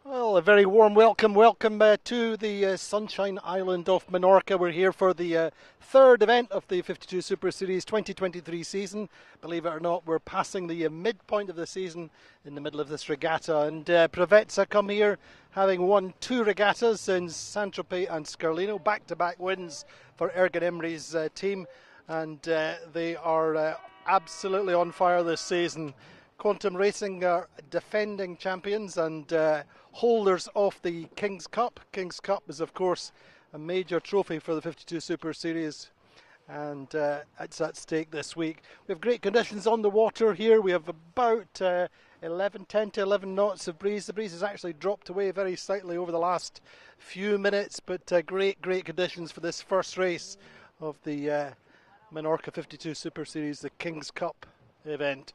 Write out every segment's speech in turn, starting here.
Well, a very warm welcome to the Sunshine Island of Menorca. We're here for the third event of the 52 Super Series 2023 season. Believe it or not, we're passing the midpoint of the season in the middle of this regatta. And Preveza come here having won two regattas in Saint-Tropez and Scarlino, back-to-back wins for Ergen Emre's team. And they are absolutely on fire this season. Quantum Racing are defending champions and holders of the King's Cup. King's Cup is, of course, a major trophy for the 52 Super Series, and it's at stake this week. We have great conditions on the water here. We have about 10 to 11 knots of breeze. The breeze has actually dropped away very slightly over the last few minutes, but great conditions for this first race of the Menorca 52 Super Series, the King's Cup event.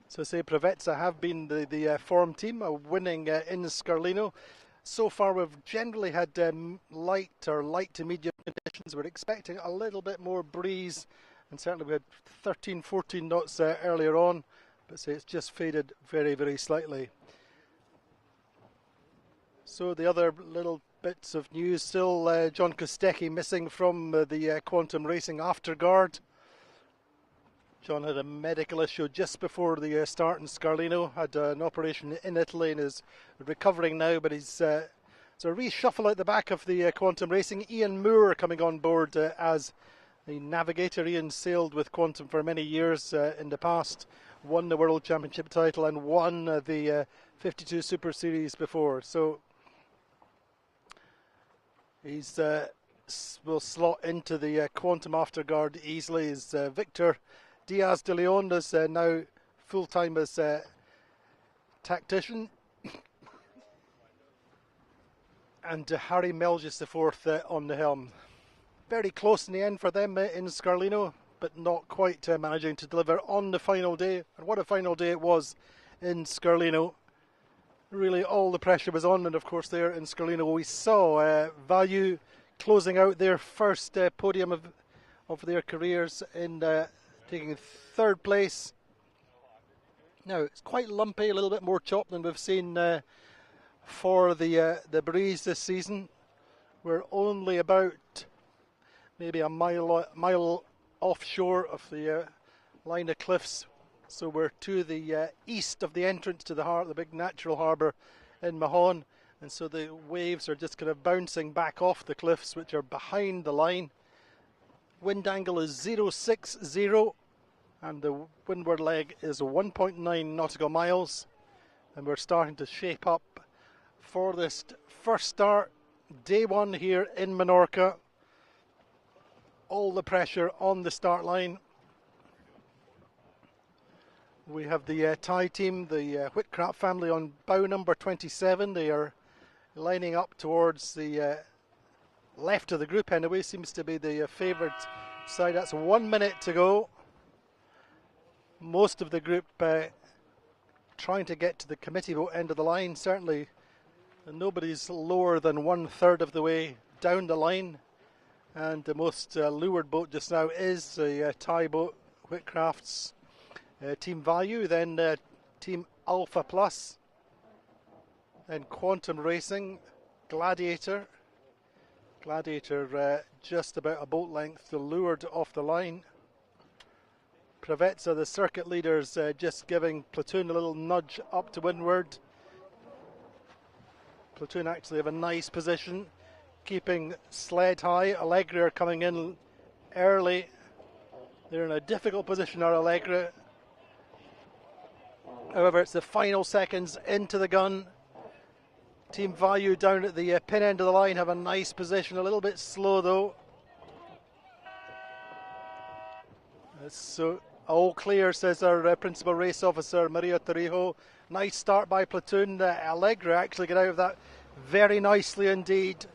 So say Preveza have been the form team, winning in Scarlino. So far we've generally had light to medium conditions. We're expecting a little bit more breeze, and certainly we had 13-14 knots earlier on, but say it's just faded very slightly. So the other little bits of news, still John Kostecki missing from the Quantum Racing afterguard. John had a medical issue just before the start in Scarlino, had an operation in Italy and is recovering now, but he's so a reshuffle at the back of the Quantum Racing. Ian Moore coming on board as the navigator. Ian sailed with Quantum for many years in the past, won the World Championship title and won the 52 Super Series before, so he's will slot into the Quantum afterguard easily. As Victor Diaz de Leon is now full-time as tactician, and Harry Melges the fourth on the helm. Very close in the end for them in Scarlino, but not quite managing to deliver on the final day. And what a final day it was in Scarlino. Really all the pressure was on, and of course there in Scarlino we saw Value closing out their first podium of their careers in taking third place. Now it's quite lumpy, a little bit more chop than we've seen for the breeze this season. We're only about maybe a mile offshore of the line of cliffs, So we're to the east of the entrance to the big natural harbour in Mahon, and so the waves are just kind of bouncing back off the cliffs, which are behind the line. Wind angle is 060, and the windward leg is 1.9 nautical miles, and we're starting to shape up for this first start, day one here in Menorca. All the pressure on the start line. We have the Thai team, the Whitcraft family on bow number 27. They are lining up towards the left of the group anyway, seems to be the favoured side. That's 1 minute to go. Most of the group trying to get to the committee boat end of the line. Certainly nobody's lower than 1/3 of the way down the line. And the most lured boat just now is the Thai boat, Whitcraft's Team Value, then Team Alpha Plus, then Quantum Racing, Gladiator. Gladiator just about a boat length to lured off the line. Pravetsa, the circuit leaders, just giving Platoon a little nudge up to windward. Platoon actually have a nice position, keeping sled high. Allegra are coming in early. They're in a difficult position, our Allegra. However, it's the final seconds into the gun. Team Value down at the pin end of the line have a nice position, a little bit slow though. So all clear, says our principal race officer, Maria Torrijo. Nice start by Platoon. Allegra actually get out of that very nicely indeed.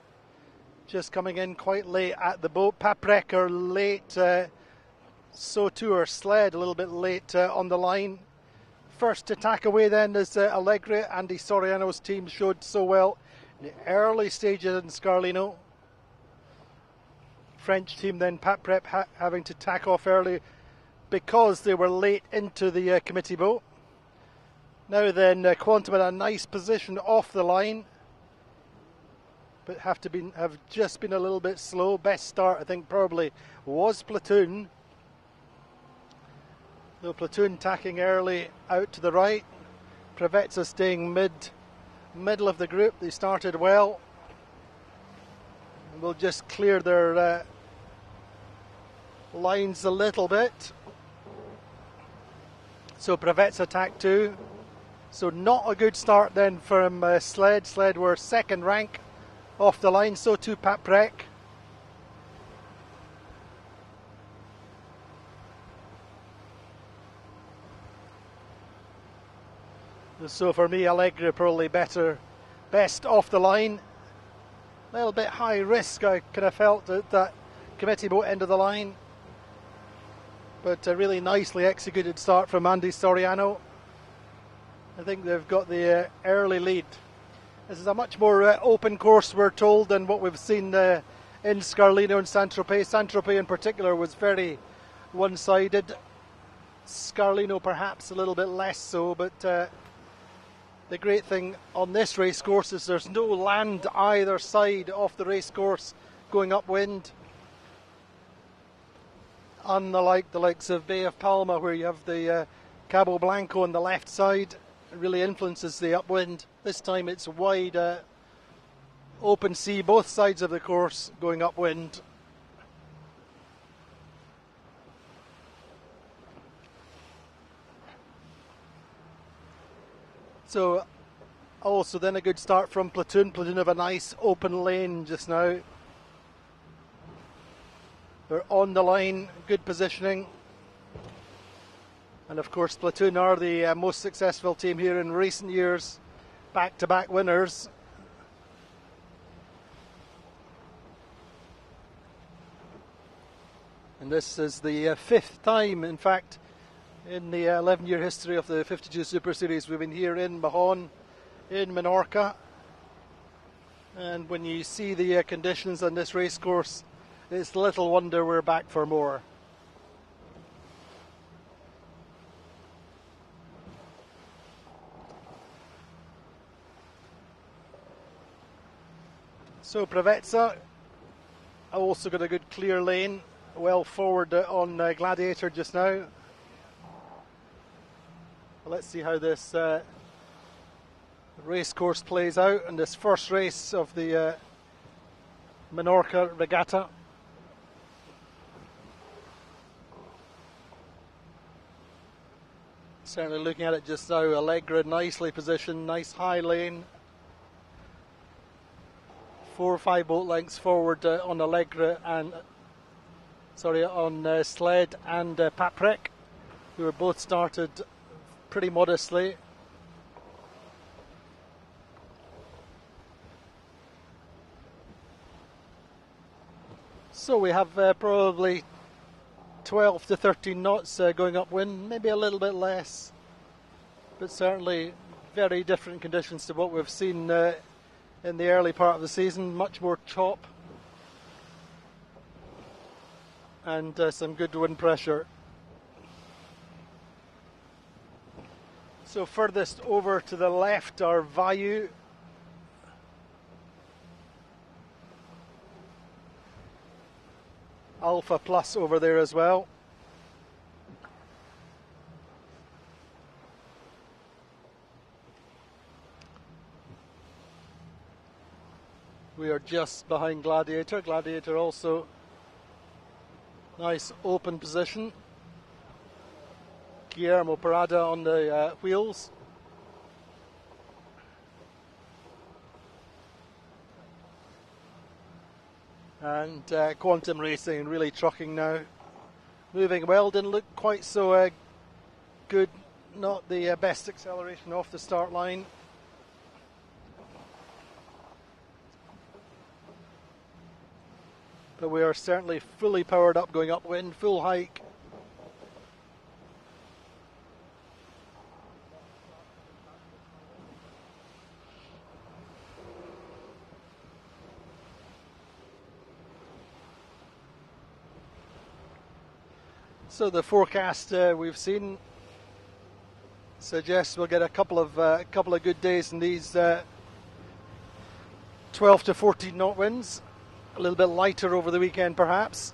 Just coming in quite late at the boat. Paprec are late, so too are Sled, a little bit late on the line. First to tack away then is Allegra. Andy Soriano's team showed so well in the early stages in Scarlino. French team then, Paprec, having to tack off early because they were late into the committee boat. Now then, Quantum in a nice position off the line, but have just been a little bit slow. Best start, I think, probably was Platoon. Though Platoon tacking early out to the right. Pravetsa staying middle of the group. They started well. And will just clear their lines a little bit. So Pravetsa tack 2. So not a good start then from Sled. Sled were second rank off the line, so too Paprec. So for me, Allegra probably best off the line. A little bit high risk, I kind of felt at that committee boat end of the line. But a really nicely executed start from Andy Soriano. I think they've got the early lead. This is a much more open course, we're told, than what we've seen in Scarlino and Saint-Tropez. Saint-Tropez in particular was very one-sided. Scarlino perhaps a little bit less so, but the great thing on this race course is there's no land either side of the race course going upwind. Unlike the likes of Bay of Palma, where you have the Cabo Blanco on the left side, it really influences the upwind. This time it's wide open sea, both sides of the course going upwind. So also then a good start from Platoon. Platoon have a nice open lane just now. They're on the line, good positioning. And of course Platoon are the most successful team here in recent years. Back-to-back winners. And this is the fifth time, in fact, in the 11-year history of the 52 Super Series. We've been here in Mahon, in Menorca. And when you see the conditions on this race course, it's little wonder we're back for more. So Pravetsa also got a good clear lane, well forward on Gladiator just now. Let's see how this race course plays out in this first race of the Menorca regatta. Certainly looking at it just now, Allegra nicely positioned, nice high lane. 4 or 5 boat lengths forward on Allegra and on Sled and Paprec, who were both started pretty modestly. So we have probably 12 to 13 knots going upwind, maybe a little bit less, but certainly very different conditions to what we've seen in the early part of the season. Much more chop and some good wind pressure. So furthest over to the left are Vayu. Alpha Plus over there as well. We are just behind Gladiator. Gladiator also nice open position. Guillermo Parada on the wheels. And Quantum Racing really trucking now. Moving well, didn't look quite so good. Not the best acceleration off the start line. But we are certainly fully powered up going upwind, full hike. So the forecast we've seen suggests we'll get a couple of good days in these 12 to 14 knot winds. A little bit lighter over the weekend, perhaps.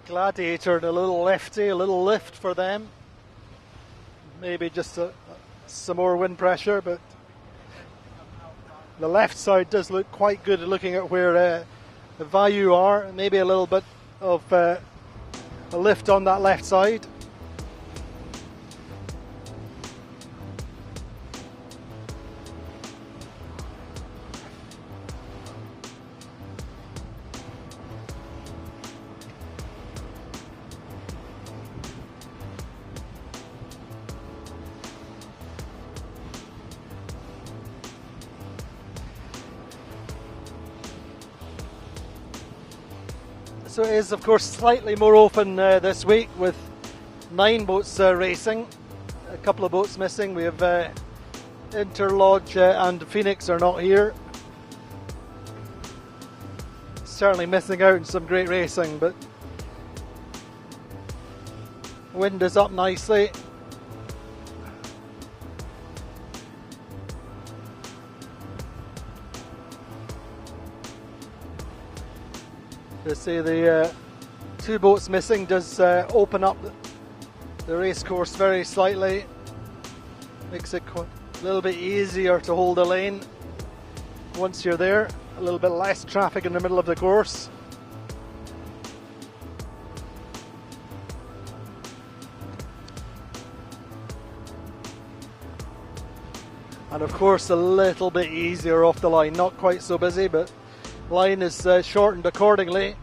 Gladiator and a little lefty, a little lift for them. Maybe just some more wind pressure, but the left side does look quite good looking at where the Vayu are. Maybe a little bit of a lift on that left side. So it is, of course, slightly more open this week with 9 boats racing. A couple of boats missing. We have Interlodge and Phoenix are not here. Certainly missing out on some great racing, but wind is up nicely. To say the 2 boats missing does open up the race course very slightly, makes it a little bit easier to hold a lane once you're there, a little bit less traffic in the middle of the course. And of course a little bit easier off the line, not quite so busy, but line is shortened accordingly.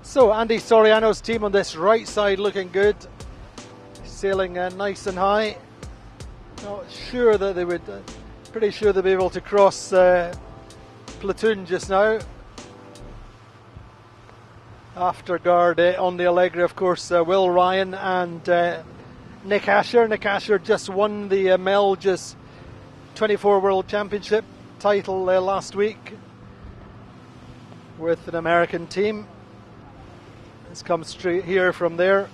So Andy Soriano's team on this right side looking good, sailing nice and high. Not sure that they would, pretty sure they'll be able to cross Platoon just now. Afterguard on the Allegra, of course, Will Ryan and Nick Asher. Nick Asher just won the Melges 24 World Championship title last week with an American team. It's come straight here from there.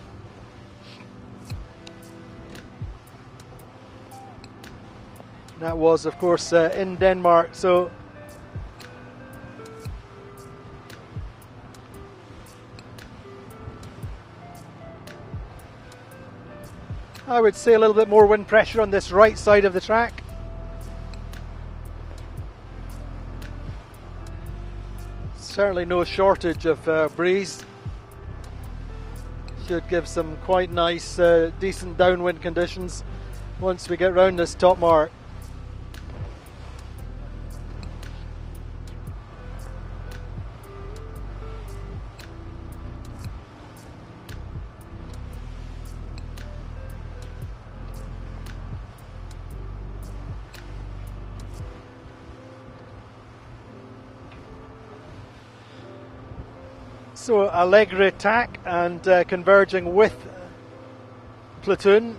That was, of course, in Denmark. So I would say a little bit more wind pressure on this right side of the track. Certainly no shortage of breeze. Should give some quite nice, decent downwind conditions once we get round this top mark. So Allegre tack and converging with Platoon,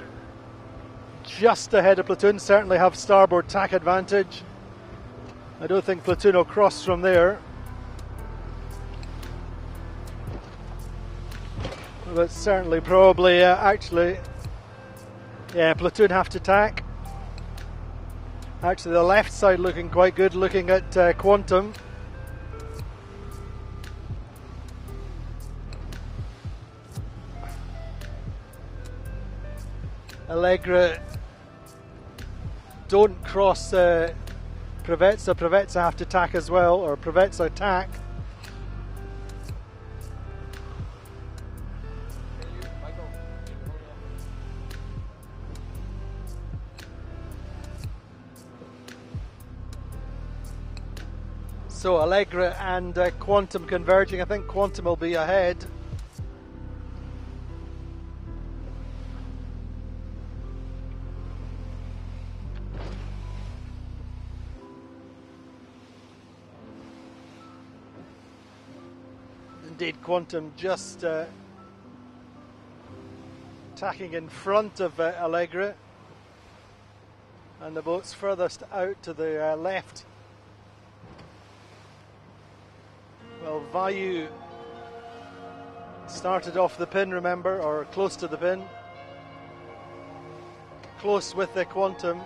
just ahead of Platoon, certainly have starboard tack advantage. I don't think Platoon will cross from there. But certainly, probably, actually, yeah, Platoon have to tack. Actually, the left side looking quite good, looking at Quantum. Allegre don't cross Preveza. Preveza have to tack as well, or Preveza tack. So Allegre and Quantum converging. I think Quantum will be ahead. Indeed, Quantum just tacking in front of Allegre, and the boat's furthest out to the left. Well, Vayu started off the pin, remember, or close to the pin, close with the Quantum.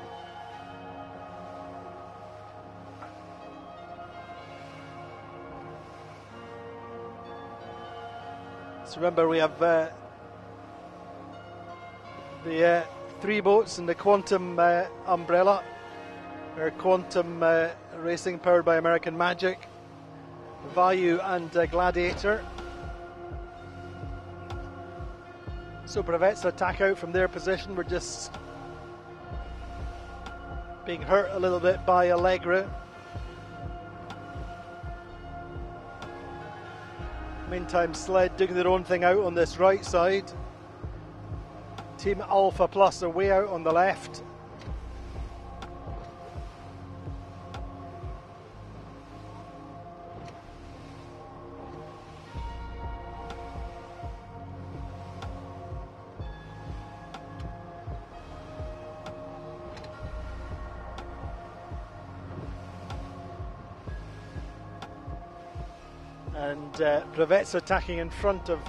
So remember, we have the three boats in the Quantum umbrella. Our Quantum Racing, powered by American Magic, Vayu and Gladiator. So Preveza attack out from their position. We're just being hurt a little bit by Allegre. Meantime, Sled doing their own thing out on this right side. Team Alpha Plus are way out on the left. And Preveza attacking in front of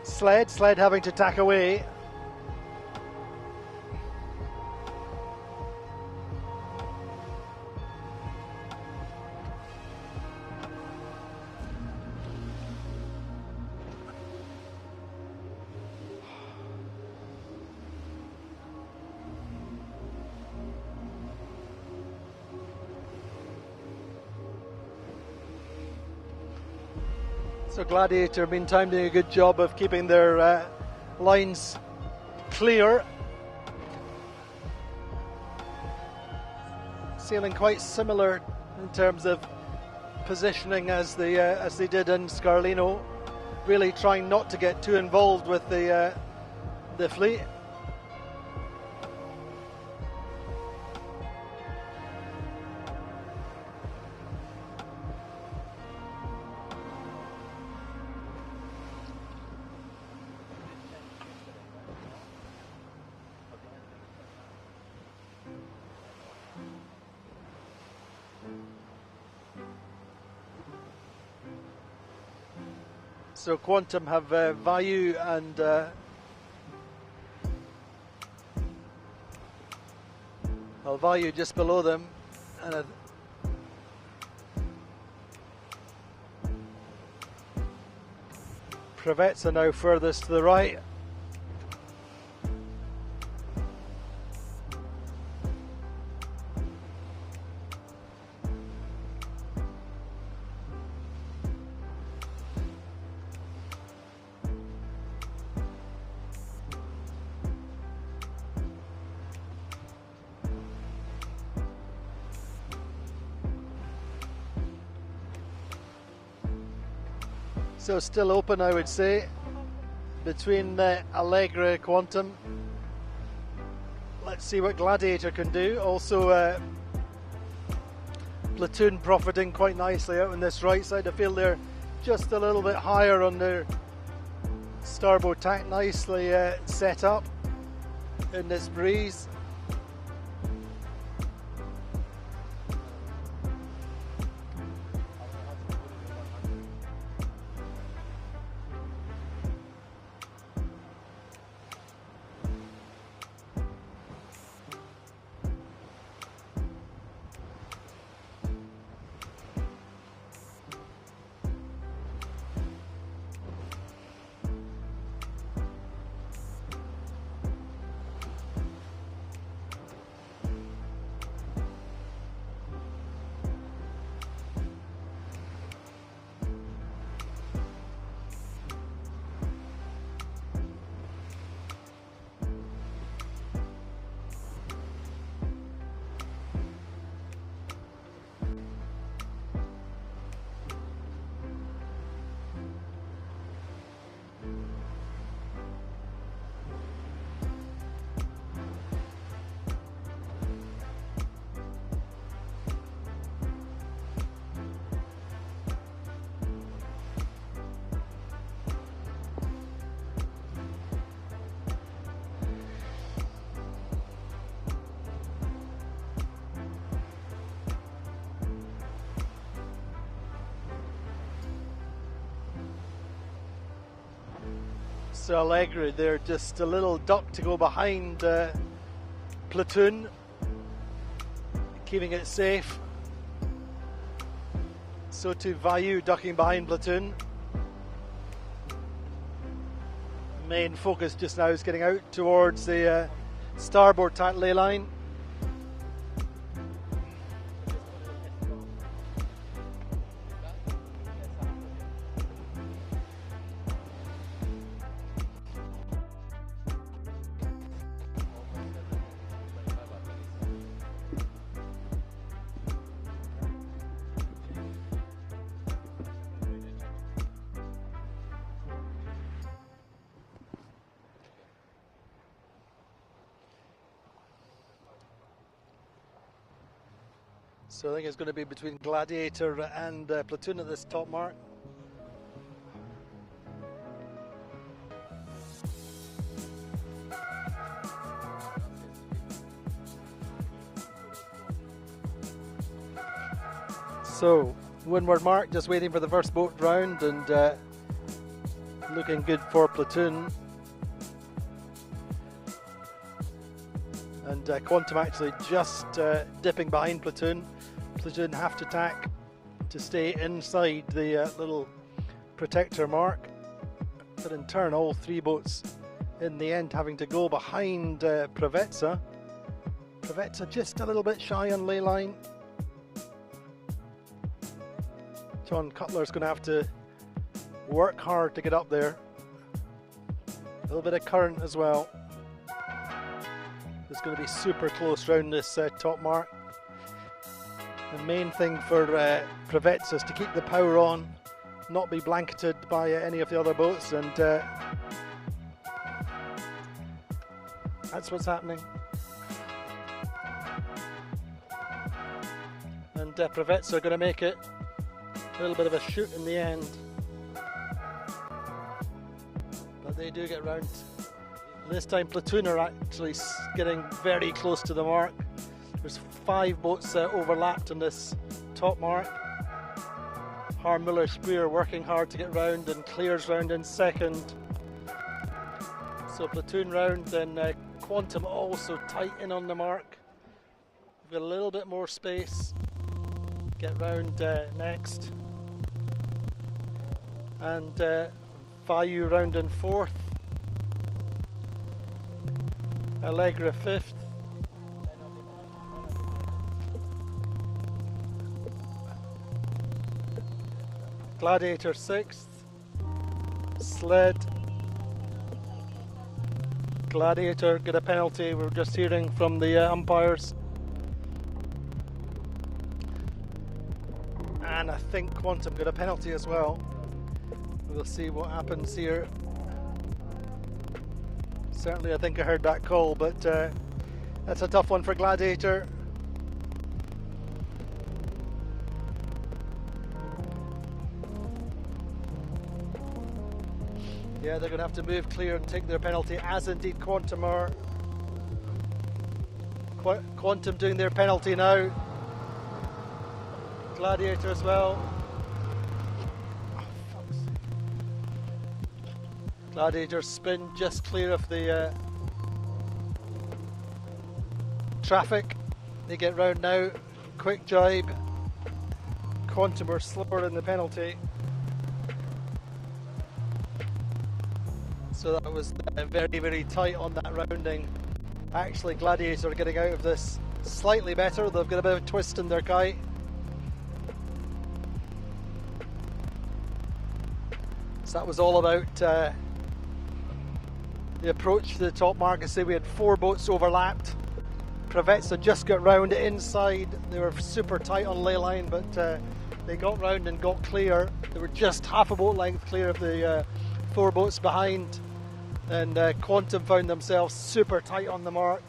Sled. Sled having to tack away. So Gladiator, meantime, doing a good job of keeping their lines clear. Sailing quite similar in terms of positioning as they did in Scarlino. Really trying not to get too involved with the fleet. So Quantum have Vayu and Well, Value just below them, and Prevetsa now furthest to the right. So still open, I would say, between Allegra Quantum. Let's see what Gladiator can do. Also, Platoon profiting quite nicely out on this right side. I feel they're just a little bit higher on their starboard tack, nicely set up in this breeze. So Allegra, they're just a little duck to go behind Platoon, keeping it safe. So to Value ducking behind Platoon. Main focus just now is getting out towards the starboard tack ley line. So I think it's going to be between Gladiator and Platoon at this top mark. So windward mark, just waiting for the first boat round, and looking good for Platoon. And Quantum actually just dipping behind Platoon. Platoon have to tack to stay inside the little protector mark, but in turn all three boats in the end having to go behind Prevetsa. Prevetsa just a little bit shy on ley line. John Cutler's going to have to work hard to get up there. A little bit of current as well. It's going to be super close round this top mark. The main thing for Prevetsa is to keep the power on, not be blanketed by any of the other boats, and that's what's happening. And Prevetsa are going to make it a little bit of a shoot in the end, but they do get round. This time Platoon are actually getting very close to the mark. There's 5 boats overlapped on this top mark. Harmüller Spear working hard to get round, and clears round in second. So Platoon round, then Quantum also tight in on the mark. got a little bit more space. Get round next. And Value round in 4th. Allegra 5th. Gladiator 6th. Sled. Gladiator got a penalty. We're just hearing from the umpires. And I think Quantum got a penalty as well. We'll see what happens here. Certainly I think I heard that call, but that's a tough one for Gladiator. Yeah, they're going to have to move clear and take their penalty, as indeed Quantum are. Quantum doing their penalty now. Gladiator as well. Gladiator spin just clear of the traffic. They get round now. Quick jibe. Quantum are slower in the penalty. So that was very, very tight on that rounding. Actually, Gladiator are getting out of this slightly better. They've got a bit of a twist in their kite. So that was all about the approach to the top mark. I say we had 4 boats overlapped. Pravetsa just got round inside. They were super tight on ley line, but they got round and got clear. They were just half a boat length clear of the 4 boats behind. And Quantum found themselves super tight on the mark.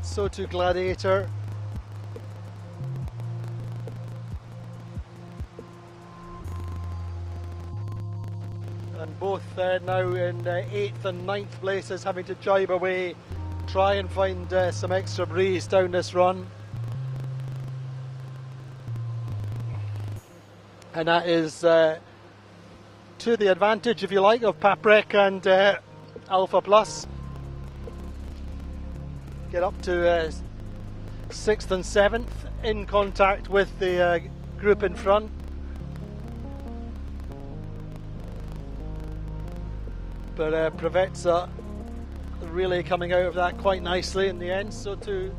So too Gladiator. And both now in 8th and 9th places, having to jibe away, try and find some extra breeze down this run. And that is to the advantage, if you like, of Paprec and Alpha Plus. Get up to 6th and 7th, in contact with the group in front. But Pravetsa really coming out of that quite nicely in the end. So too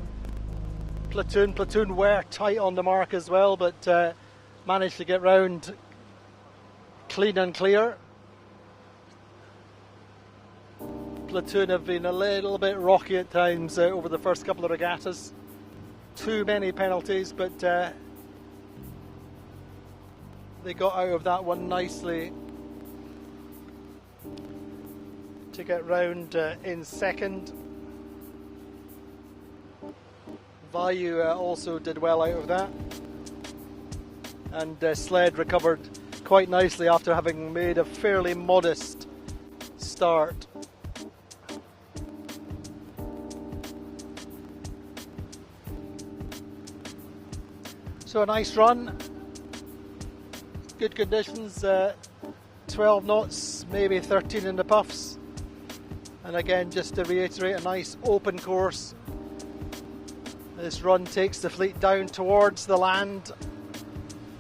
Platoon. Platoon were tight on the mark as well, but managed to get round clean and clear. Platoon have been a little bit rocky at times over the first couple of regattas. Too many penalties, but they got out of that one nicely to get round in 2nd. Value also did well out of that, and Sled recovered quite nicely after having made a fairly modest start. So a nice run, good conditions, 12 knots, maybe 13 in the puffs. And again, just to reiterate, a nice open course. This run takes the fleet down towards the land.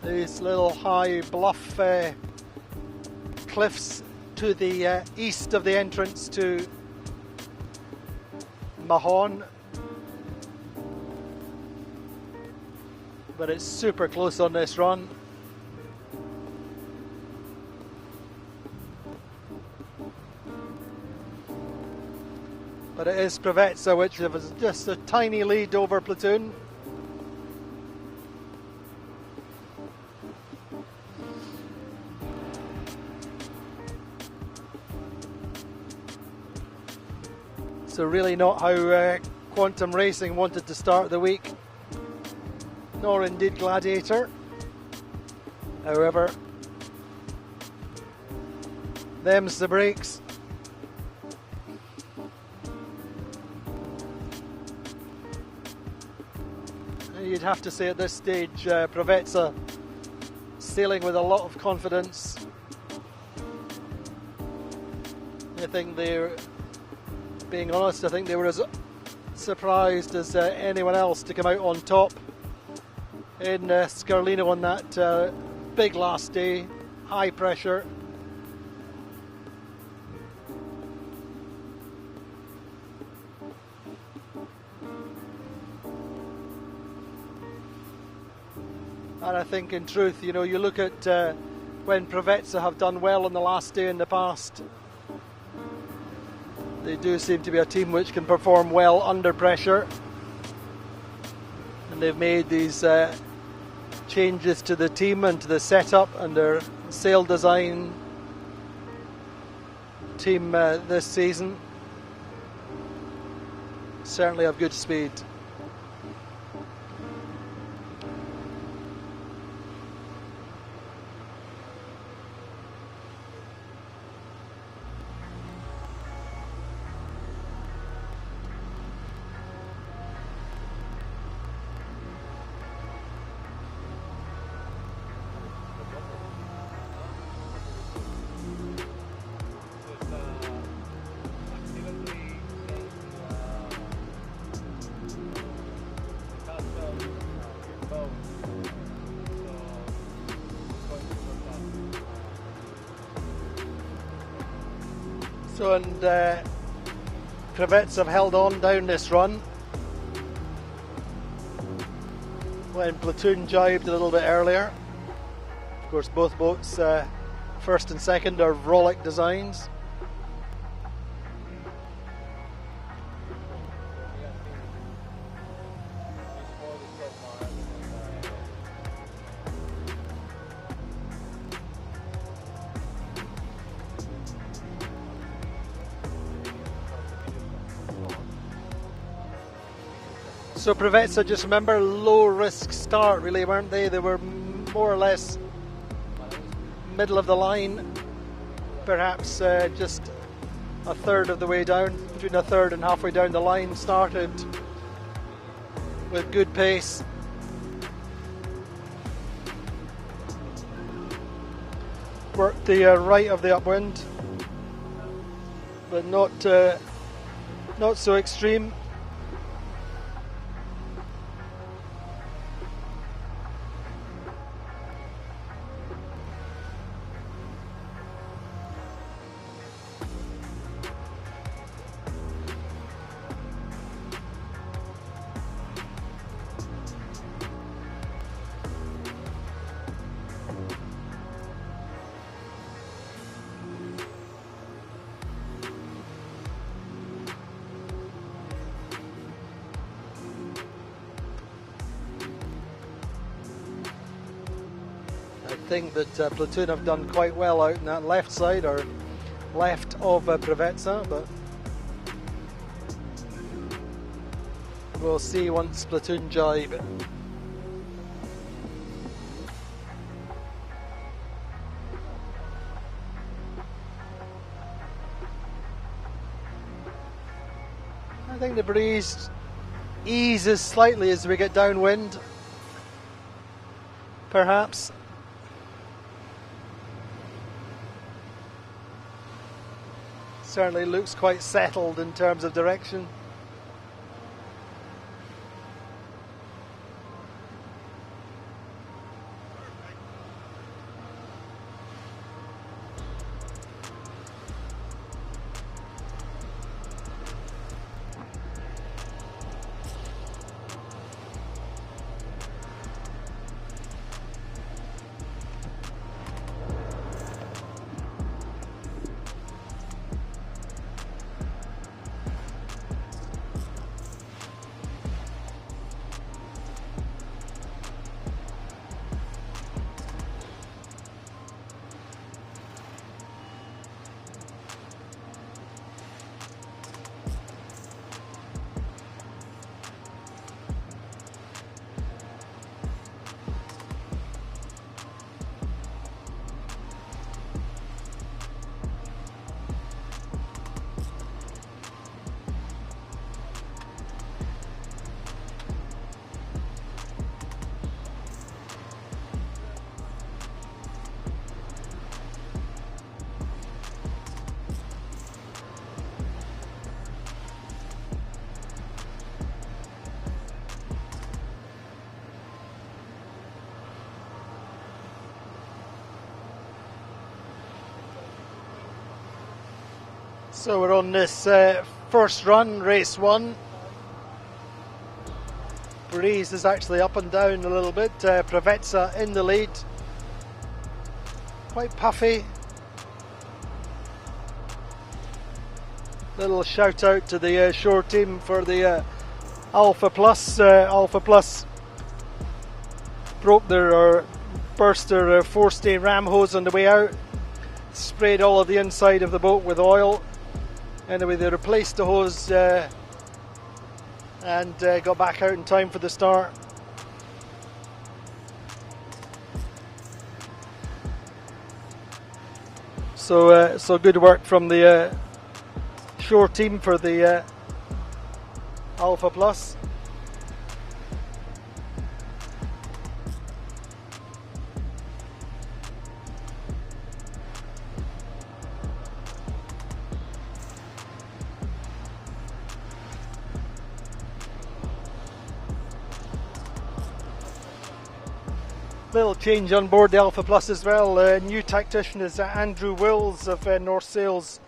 These little high bluff cliffs to the east of the entrance to Mahon. But it's super close on this run. But it is Pravetsa, which has just a tiny lead over Platoon. So really not how Quantum Racing wanted to start the week, nor indeed Gladiator. However, them's the breaks. You'd have to say at this stage, Pravetsa sailing with a lot of confidence. I think they're, being honest, I think they were as surprised as anyone else to come out on top in Scarlino on that big last day, high pressure. And I think in truth, you know, you look at when Provezza have done well on the last day in the past, they do seem to be a team which can perform well under pressure. And they've made these changes to the team and to the setup and their sail design team this season. Certainly have good speed. So, and Provezza have held on down this run when Platoon jibed a little bit earlier. Of course, both boats, first and second, are Rollick designs. So Provezza, just remember, low risk start really, weren't they? They were more or less middle of the line, perhaps just a third of the way down, between a third and halfway down the line, started with good pace. Worked the right of the upwind, but not so extreme. I think that Platoon have done quite well out in that left side, or left of Provezza, but we'll see once Platoon jibe. I think the breeze eases slightly as we get downwind, perhaps. Certainly looks quite settled in terms of direction. So we're on this first run, race 1. Breeze is actually up and down a little bit. Preveza in the lead. Quite puffy. Little shout out to the shore team for the Alpha Plus. Alpha Plus broke their or burst their forestay ram hose on the way out. Sprayed all of the inside of the boat with oil. Anyway, they replaced the hose and got back out in time for the start. So good work from the shore team for the Alpha Plus. Little change on board the Alpha Plus as well. New tactician is Andrew Wills of North Sails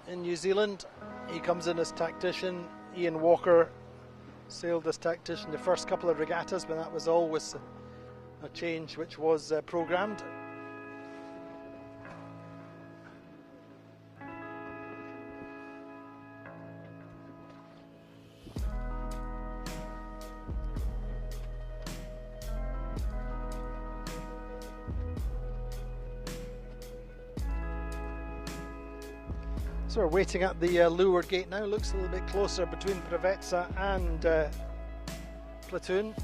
in New Zealand. He comes in as tactician. Ian Walker sailed as tactician the first couple of regattas, but that was always a change which was programmed. So we're waiting at the leeward gate now. Looks a little bit closer between Preveza and Platoon.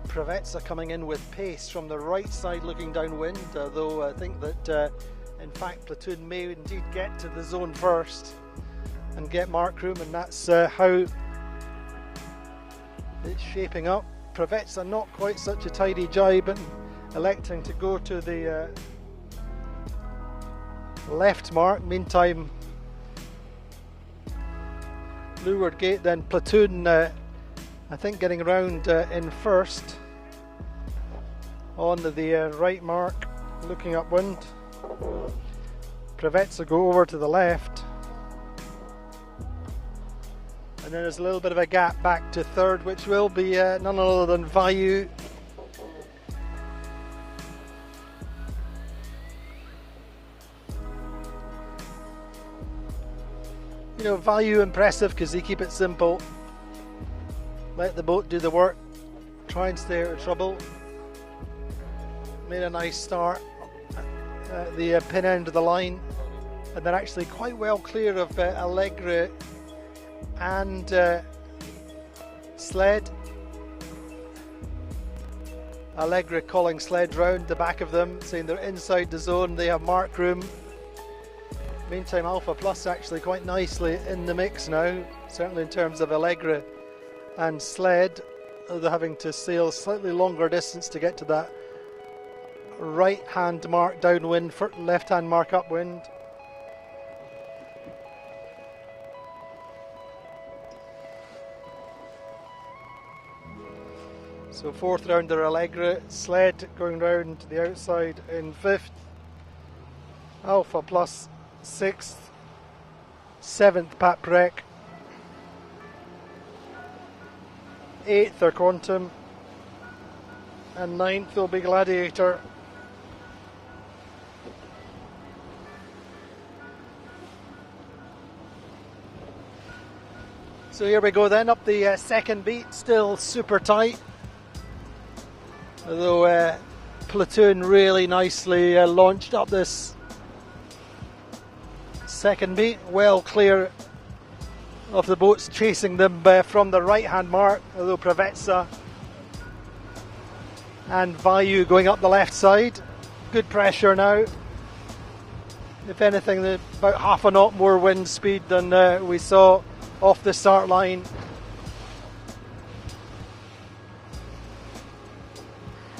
Preveza coming in with pace from the right side looking downwind, though I think that in fact Platoon may indeed get to the zone first and get mark room, and that's how it's shaping up. Preveza not quite such a tidy jibe, and electing to go to the left mark. Meantime, leeward gate, then Platoon I think getting around in first on the right mark, looking upwind. Preveza go over to the left, and then there's a little bit of a gap back to third, which will be none other than Vayu. You know, Vayu impressive because they keep it simple, let the boat do the work, try and stay out of trouble. Made a nice start at the pin end of the line, and they're actually quite well clear of Allegre and Sled. Allegre calling Sled round the back of them, saying they're inside the zone, they have mark room. Meantime, Alpha Plus actually quite nicely in the mix now, certainly in terms of Allegre and Sled. They're having to sail slightly longer distance to get to that right hand mark downwind, left hand mark upwind. So fourth rounder Allegre, Sled going round to the outside in fifth, Alpha Plus 6th, 7th Pat Breck, 8th are Quantum, and 9th will be Gladiator. So here we go then, up the second beat, still super tight, although Platoon really nicely launched up this second beat, well clear of the boats chasing them from the right hand mark, although Preveza and Vayu going up the left side. Good pressure now. If anything, about half a knot more wind speed than we saw off the start line.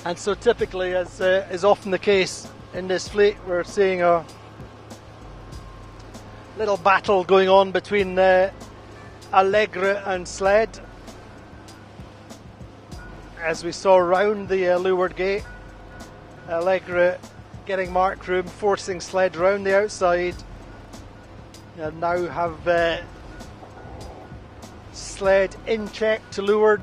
And so typically, as is often the case in this fleet, we're seeing a little battle going on between Allegre and Sled, as we saw round the leeward gate. Allegre getting mark room, forcing Sled round the outside, and now have sled in check to leeward.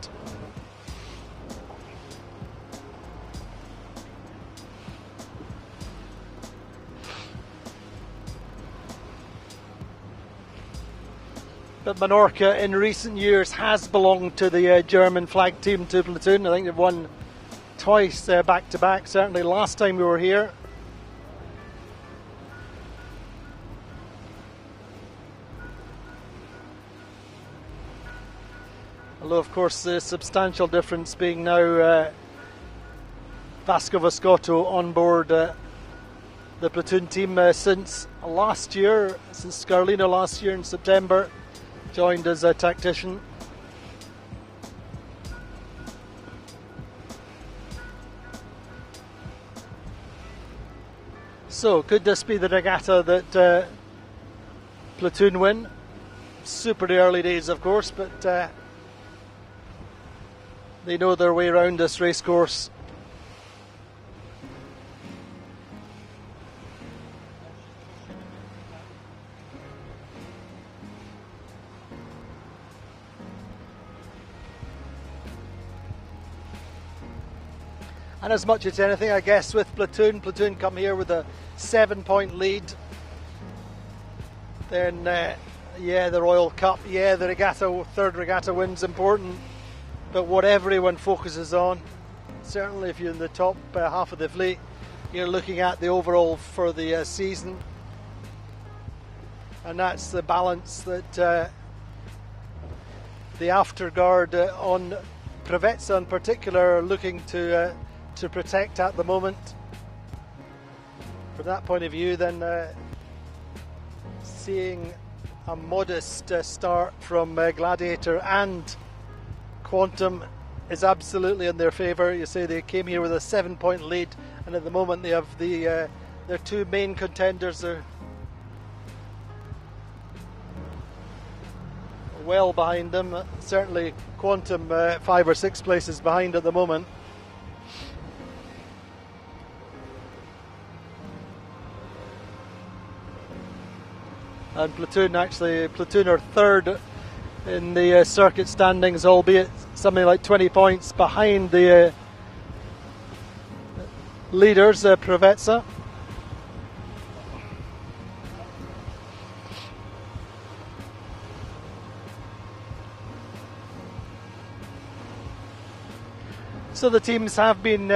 But Menorca in recent years has belonged to the German flag team, to Platoon. I think they've won twice back to back, certainly last time we were here. Although, of course, the substantial difference being now Vasco Vascotto on board the Platoon team since last year, since Scarlino last year in September, joined as a tactician. So, could this be the regatta that Platoon win? Super early days, of course, but they know their way around this racecourse. And as much as anything, I guess, with Platoon come here with a 7-point lead. Then, yeah, the Royal Cup, yeah, the regatta, third regatta win's important. But what everyone focuses on, certainly if you're in the top half of the fleet, you're looking at the overall for the season. And that's the balance that the afterguard on Preveza in particular are looking to protect at the moment. From that point of view, then seeing a modest start from Gladiator and Quantum is absolutely in their favour. You say they came here with a 7-point lead, and at the moment they have their two main contenders are well behind them. Certainly Quantum 5 or 6 places behind at the moment. And Platoon are third in the circuit standings, albeit something like 20 points behind the leaders, Preveza. So the teams have been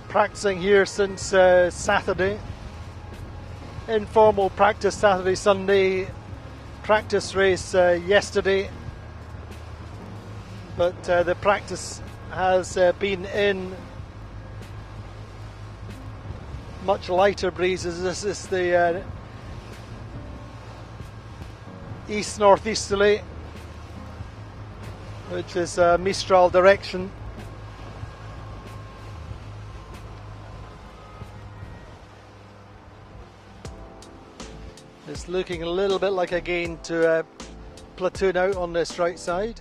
practicing here since Saturday. Informal practice Saturday, Sunday, practice race yesterday, but the practice has been in much lighter breezes. This is the east-northeasterly, which is Mistral direction. It's looking a little bit like a gain to Platoon out on this right side.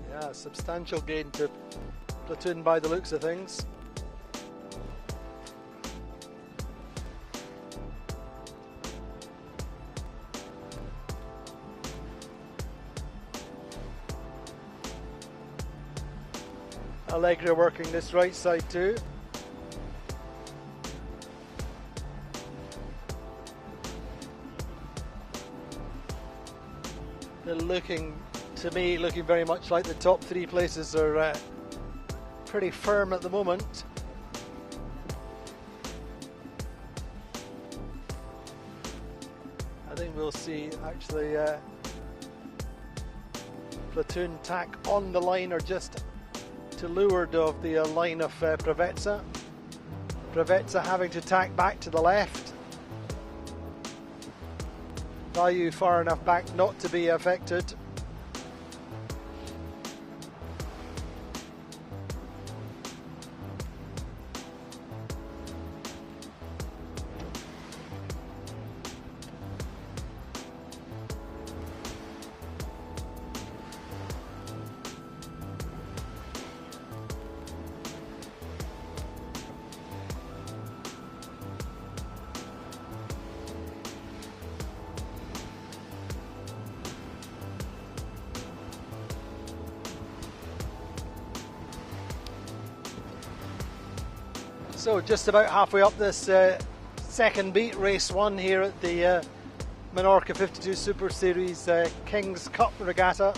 Yeah, substantial gain to Platoon by the looks of things. Allegra working this right side too. They're looking very much like the top 3 places are pretty firm at the moment. I think we'll see actually Platoon tack on the line or just to leeward of the line of Preveza. Preveza having to tack back to the left. Value far enough back not to be affected. So just about halfway up this second beat, race one here at the Menorca 52 Super Series King's Cup Regatta.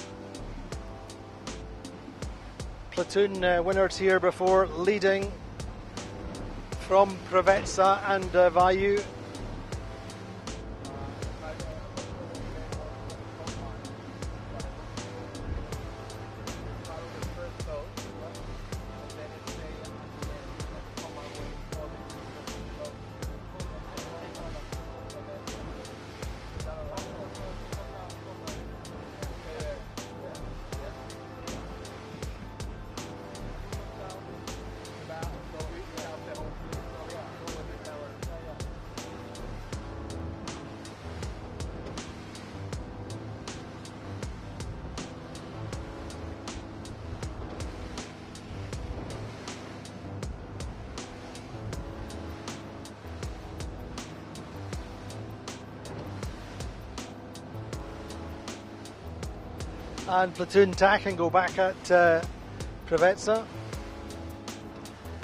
Platoon winners here before, leading from Preveza and Vayu. And Platoon tack and go back at Preveza.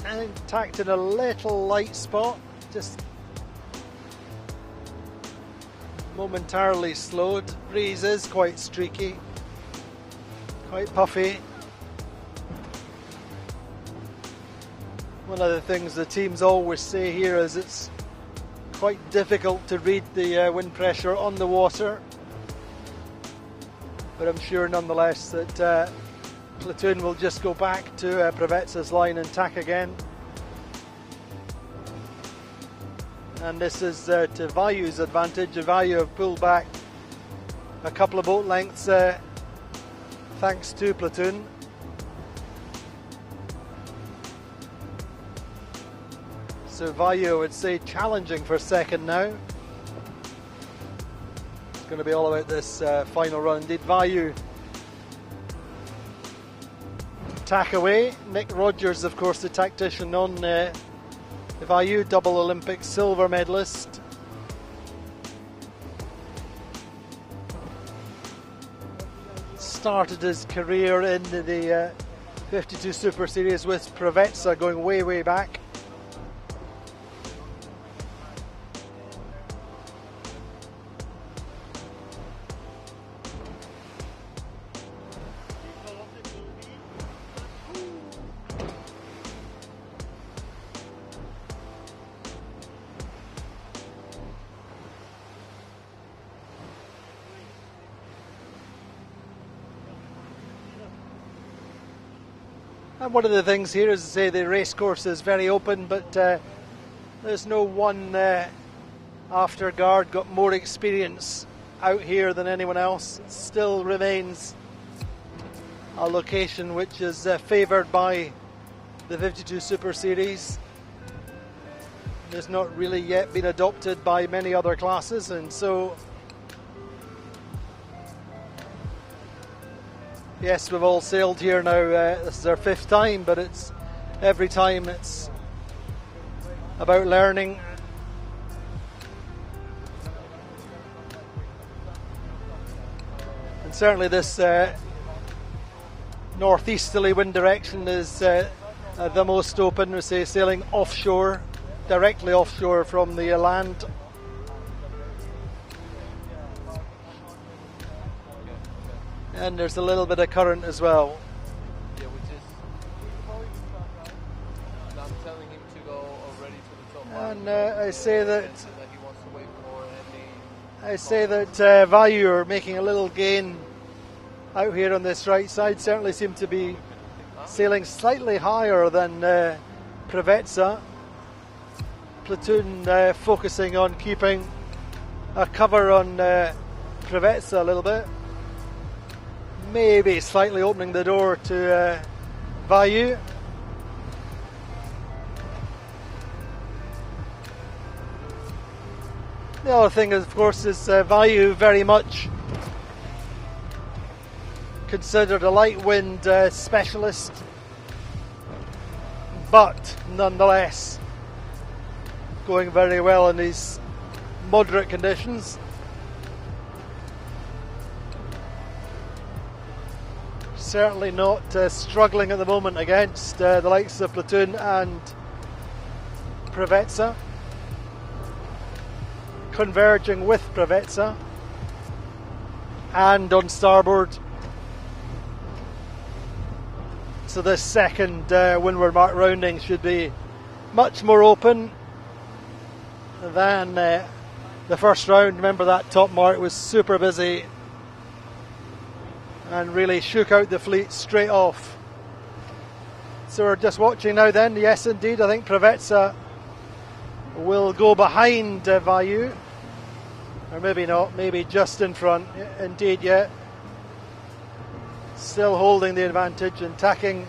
And tacked in a little light spot, just momentarily slowed. Breeze is quite streaky, quite puffy. One of the things the teams always say here is it's quite difficult to read the wind pressure on the water. But I'm sure nonetheless that Platoon will just go back to Preveza's line and tack again. And this is to Vayu's advantage. Vayu have pulled back a couple of boat lengths thanks to Platoon. So Vayu, I would say, challenging for second now. It's going to be all about this final run. Indeed, Vayu tack away. Nick Rogers, of course, the tactician on Vayu, double Olympic silver medalist. Started his career in the 52 Super Series with Preveza, going way, way back. And one of the things here is to say the race course is very open, but there's no one after guard got more experience out here than anyone else. It still remains a location which is favoured by the 52 Super Series. It's not really yet been adopted by many other classes, and so yes, we've all sailed here now. This is our fifth time, but it's every time it's about learning. And certainly this northeasterly wind direction is the most open. We say sailing offshore, directly offshore from the land. And there's a little bit of current as well. Yeah, which is. And I'm telling him to go already to the top. And I say that. He wants to wait for I say that Vayu are making a little gain out here on this right side. Certainly seem to be sailing slightly higher than Preveza. Platoon focusing on keeping a cover on Preveza a little bit. Maybe slightly opening the door to Vayu. The other thing, of course, is Vayu very much considered a light wind specialist, but nonetheless going very well in these moderate conditions. Certainly not struggling at the moment against the likes of Platoon and Preveza, converging with Preveza, and on starboard. So this second windward mark rounding should be much more open than the first round. Remember, that top mark was super busy and really shook out the fleet straight off. So we're just watching now then. Yes, indeed, I think Preveza will go behind Vayu. Or maybe not, maybe just in front. Indeed, yeah. Still holding the advantage and tacking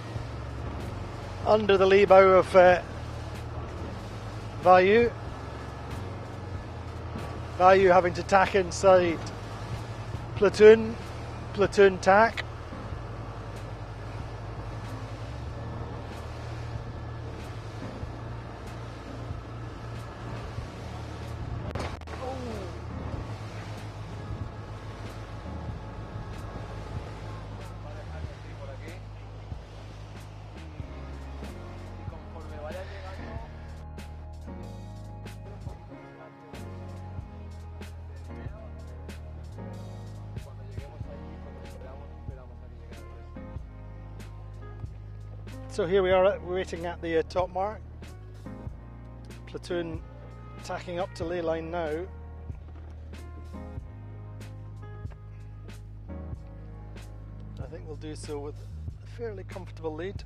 under the lee bow of Vayu. Vayu having to tack inside platoon tack. So here we are waiting at the top mark. Platoon tacking up to ley line now. I think we'll do so with a fairly comfortable lead.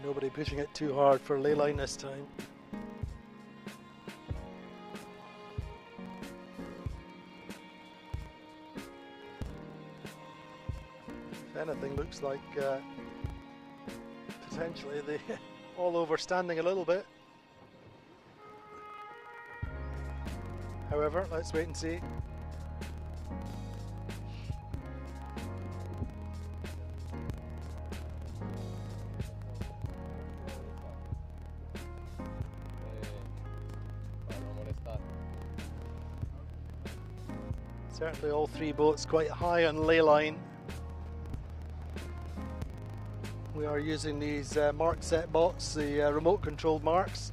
Nobody pushing it too hard for ley line this time. If anything, looks like potentially they all overstanding a little bit. However, let's wait and see. Certainly all three boats quite high on ley line. We are using these mark set bots, the remote controlled marks.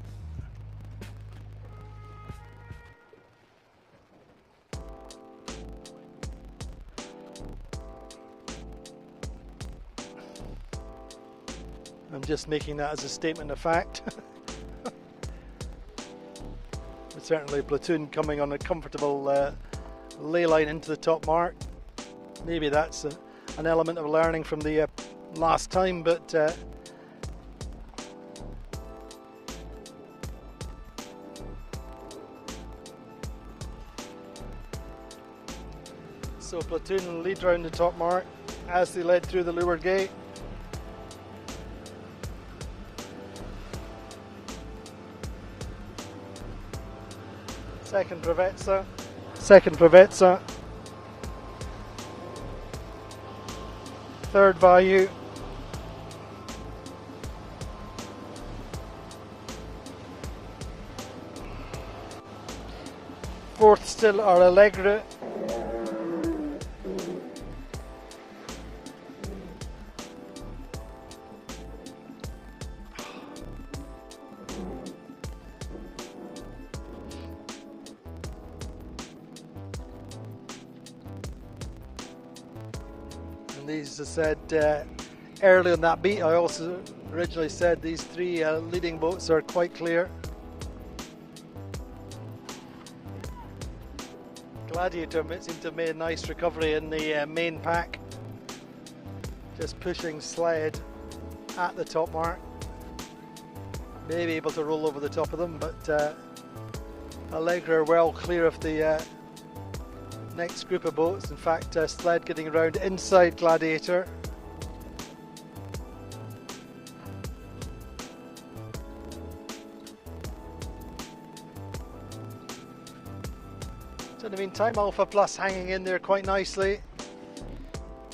I'm just making that as a statement of fact. But certainly platoon coming on a comfortable ley line into the top mark. Maybe that's an element of learning from the last time, but so platoon lead round the top mark as they led through the leeward gate. Second Preveza. Third Vayu. Fourth still are Allegre. These, as I said earlier in that beat, I also originally said these three leading boats are quite clear. Gladiator seemed to have made a nice recovery in the main pack, just pushing sled at the top mark, maybe able to roll over the top of them, but Allegra are well clear of the next group of boats. In fact, sled getting around inside Gladiator. So in the meantime, Alpha Plus hanging in there quite nicely,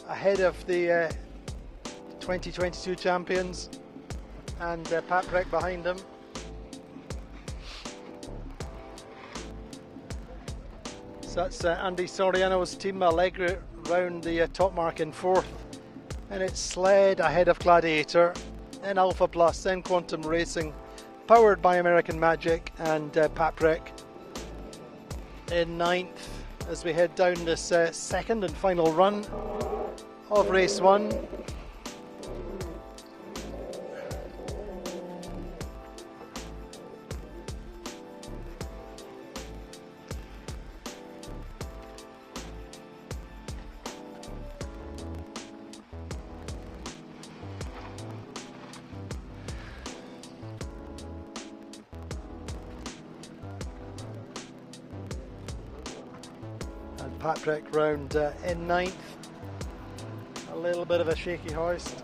ahead of the 2022 champions, and Patrick behind them. So that's Andy Soriano's team, Allegri, round the top mark in fourth. And it's Sled ahead of Gladiator, then Alpha Plus, then Quantum Racing, powered by American Magic, and Paprec in ninth as we head down this second and final run of race one. Patrick round in ninth. A little bit of a shaky hoist.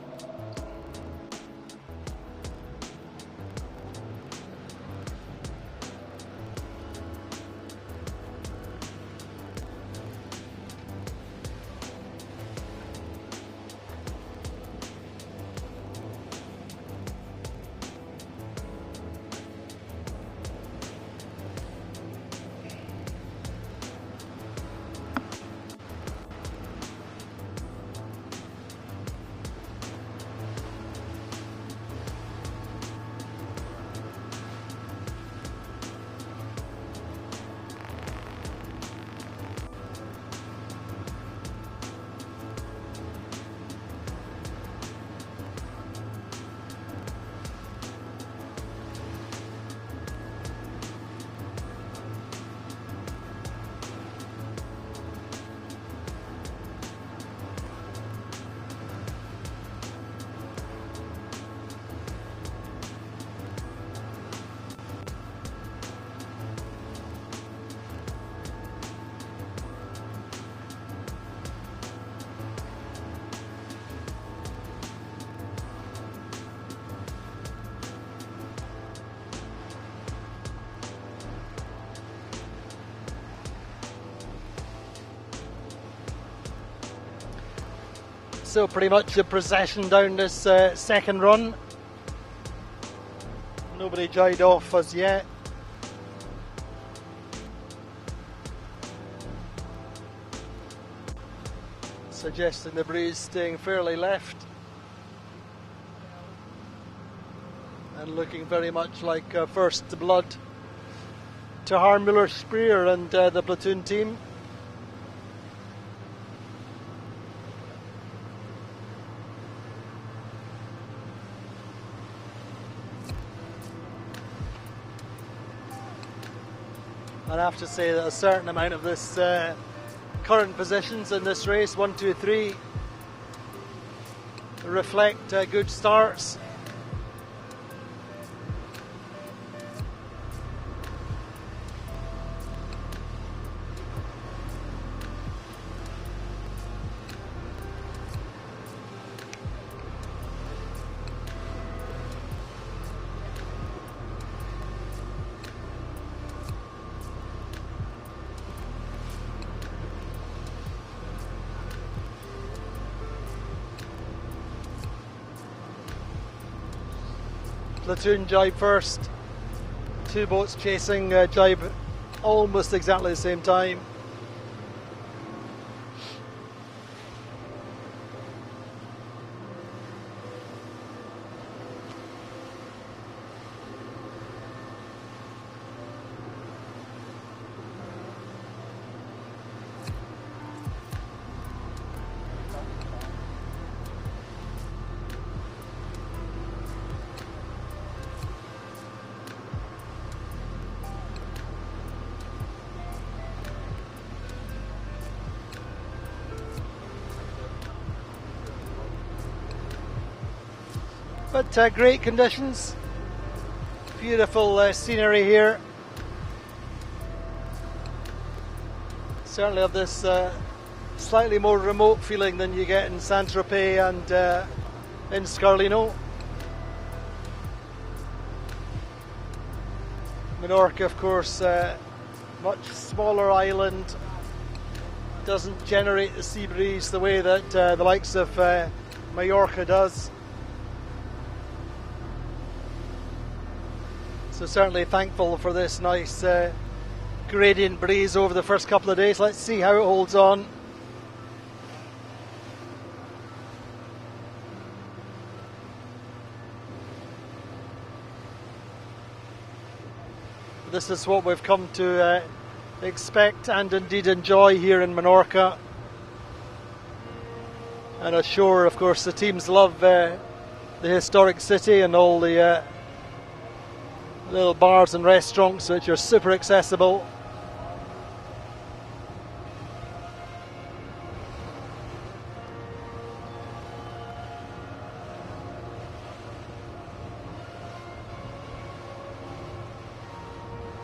So pretty much a procession down this second run. Nobody jied off as yet. Suggesting the breeze staying fairly left. And looking very much like first blood to Harmuller, Spear and the platoon team. And I have to say that a certain amount of this current positions in this race, 1, 2, 3, reflect good starts. Platoon jibe first, two boats chasing jibe almost exactly the same time. But great conditions, beautiful scenery here. Certainly have this slightly more remote feeling than you get in Saint-Tropez and in Scarlino. Menorca, of course, much smaller island, doesn't generate the sea breeze the way that the likes of Mallorca does. So certainly thankful for this nice gradient breeze over the first couple of days. Let's see how it holds on. This is what we've come to expect and indeed enjoy here in Menorca. And ashore, of course, the teams love the historic city and all the little bars and restaurants which are super accessible.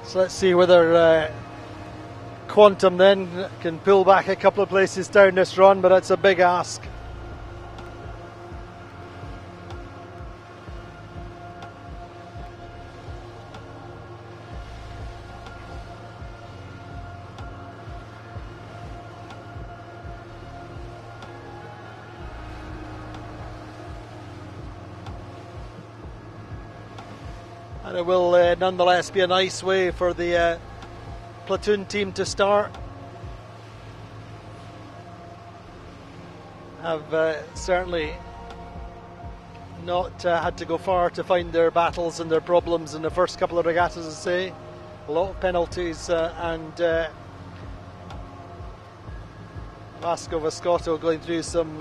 So let's see whether Quantum then can pull back a couple of places down this run, but it's a big ask. And it will nonetheless be a nice way for the platoon team to start. Have certainly not had to go far to find their battles and their problems in the first couple of regattas, as I say. A lot of penalties and Vasco Vascotto going through some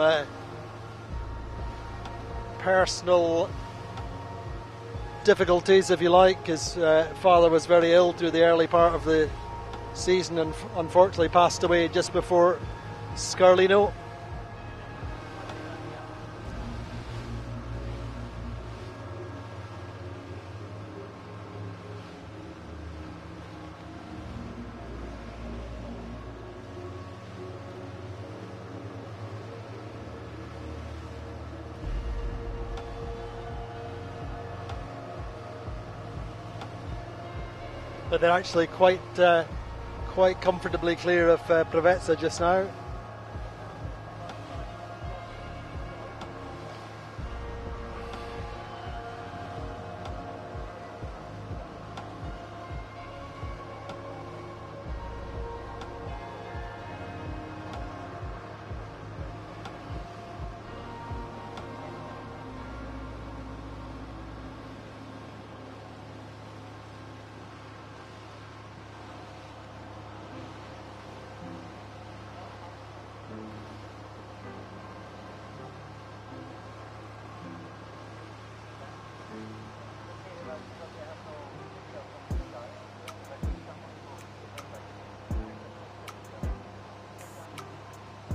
personal difficulties, if you like. His father was very ill through the early part of the season and unfortunately passed away just before Scarlino. But they're actually quite comfortably clear of Preveza just now.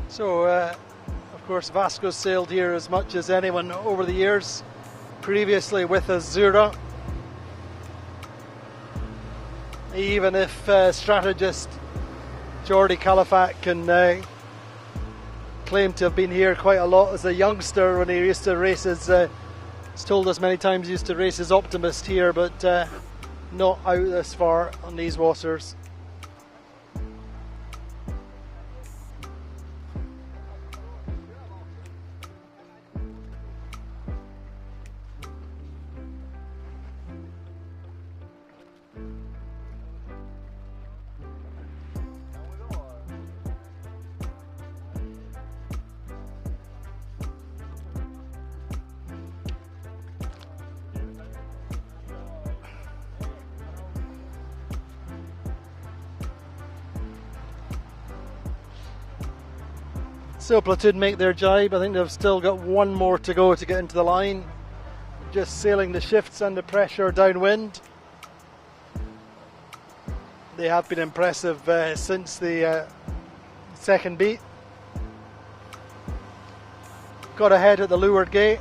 So, of course, Vasco's sailed here as much as anyone over the years, previously with Azura. Even if strategist Jordi Calafat can claim to have been here quite a lot as a youngster when he used to race his, he's told us many times he used to race his Optimist here, but not out this far on these waters. So platoon make their jibe. I think they've still got one more to go to get into the line. Just sailing the shifts under pressure downwind. They have been impressive since the second beat. Got ahead at the leeward gate.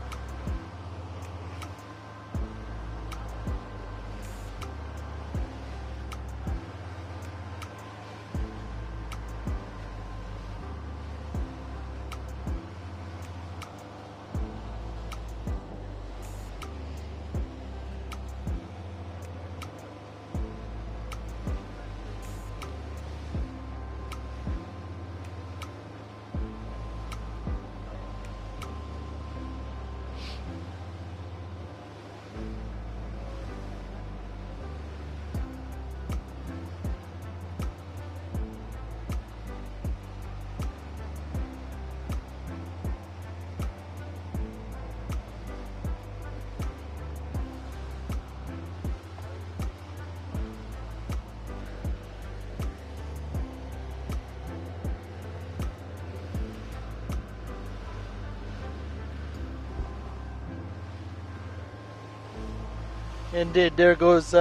Indeed, there goes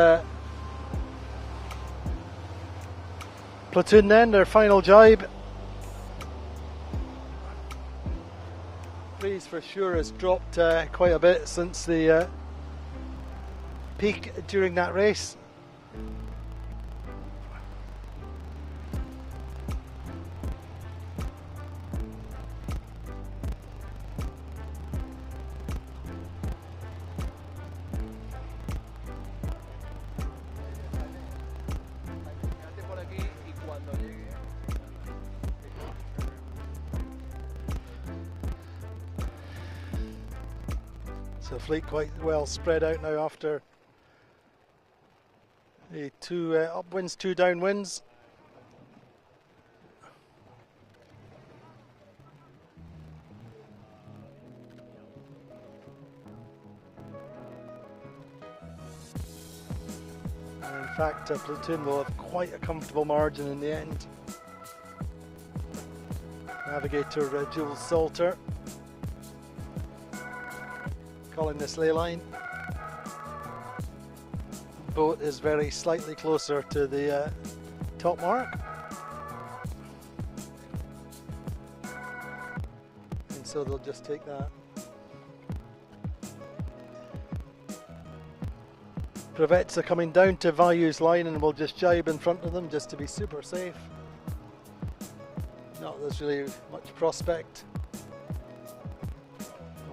Platoon then, their final jibe. Breeze for sure has dropped quite a bit since the peak during that race. So fleet quite well spread out now after the 2 upwinds, 2 downwinds. And in fact, Platoon will have quite a comfortable margin in the end. Navigator Jules Salter calling this ley line. Boat is very slightly closer to the top mark, and so they'll just take that. Privet's are coming down to Value's line and we'll just jibe in front of them just to be super safe. Not there's really much prospect.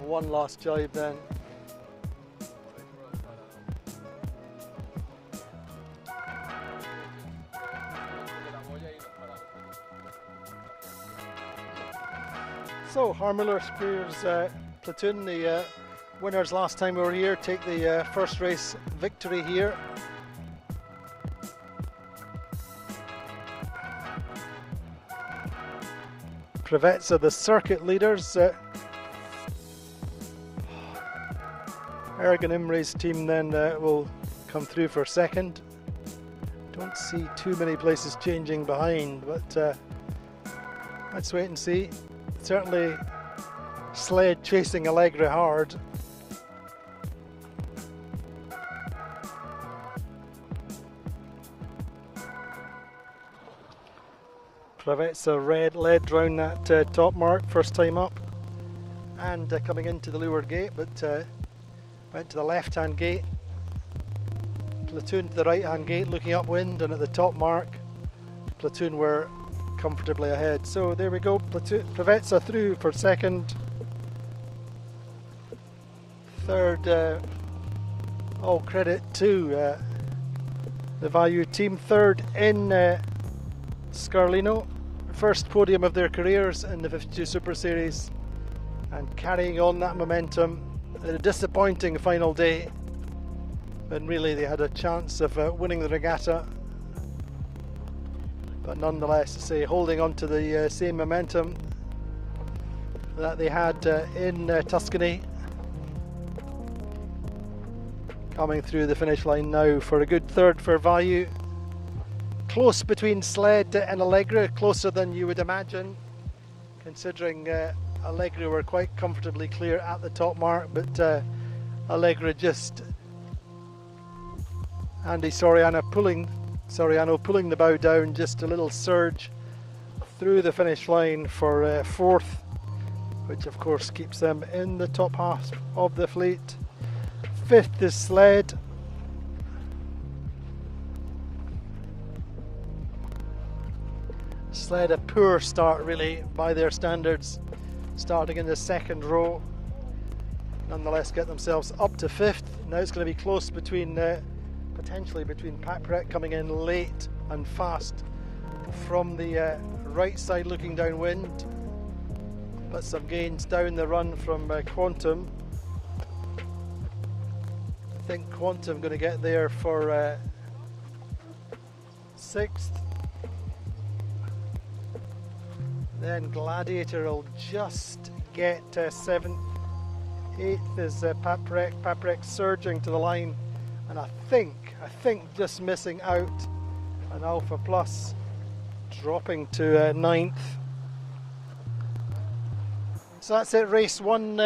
One last jibe then. So Harmiller Spears Platoon, the winners last time we were here, take the first race victory here. Privet's are the circuit leaders. Ergen Imre's team then will come through for second. Don't see too many places changing behind, but let's wait and see. Certainly Sled chasing Allegra hard. Privet's a red led round that top mark, first time up, and coming into the leeward gate, but went to the left hand gate. Platoon to the right hand gate looking upwind, and at the top mark Platoon were comfortably ahead. So there we go, Privet's are through for second. Third, all credit to the Value team. Third in Scarlino, first podium of their careers in the 52 Super Series, and carrying on that momentum. A disappointing final day, but really they had a chance of winning the regatta, but nonetheless, say, holding on to the same momentum that they had in Tuscany. Coming through the finish line now for a good third for Value. Close between Sled and Allegra, closer than you would imagine, considering Allegra were quite comfortably clear at the top mark, but Allegra just Andy Soriano pulling the bow down, just a little surge through the finish line for fourth, which of course keeps them in the top half of the fleet. Fifth is Sled. Sled a poor start really by their standards, starting in the second row. Nonetheless get themselves up to fifth. Now it's going to be close between potentially between Paprec coming in late and fast from the right side looking downwind, but some gains down the run from Quantum. I think Quantum going to get there for sixth. Then Gladiator will just get seventh. Eighth is Paprec. Paprec surging to the line, and I think just missing out an Alpha Plus, dropping to ninth. So that's it, race one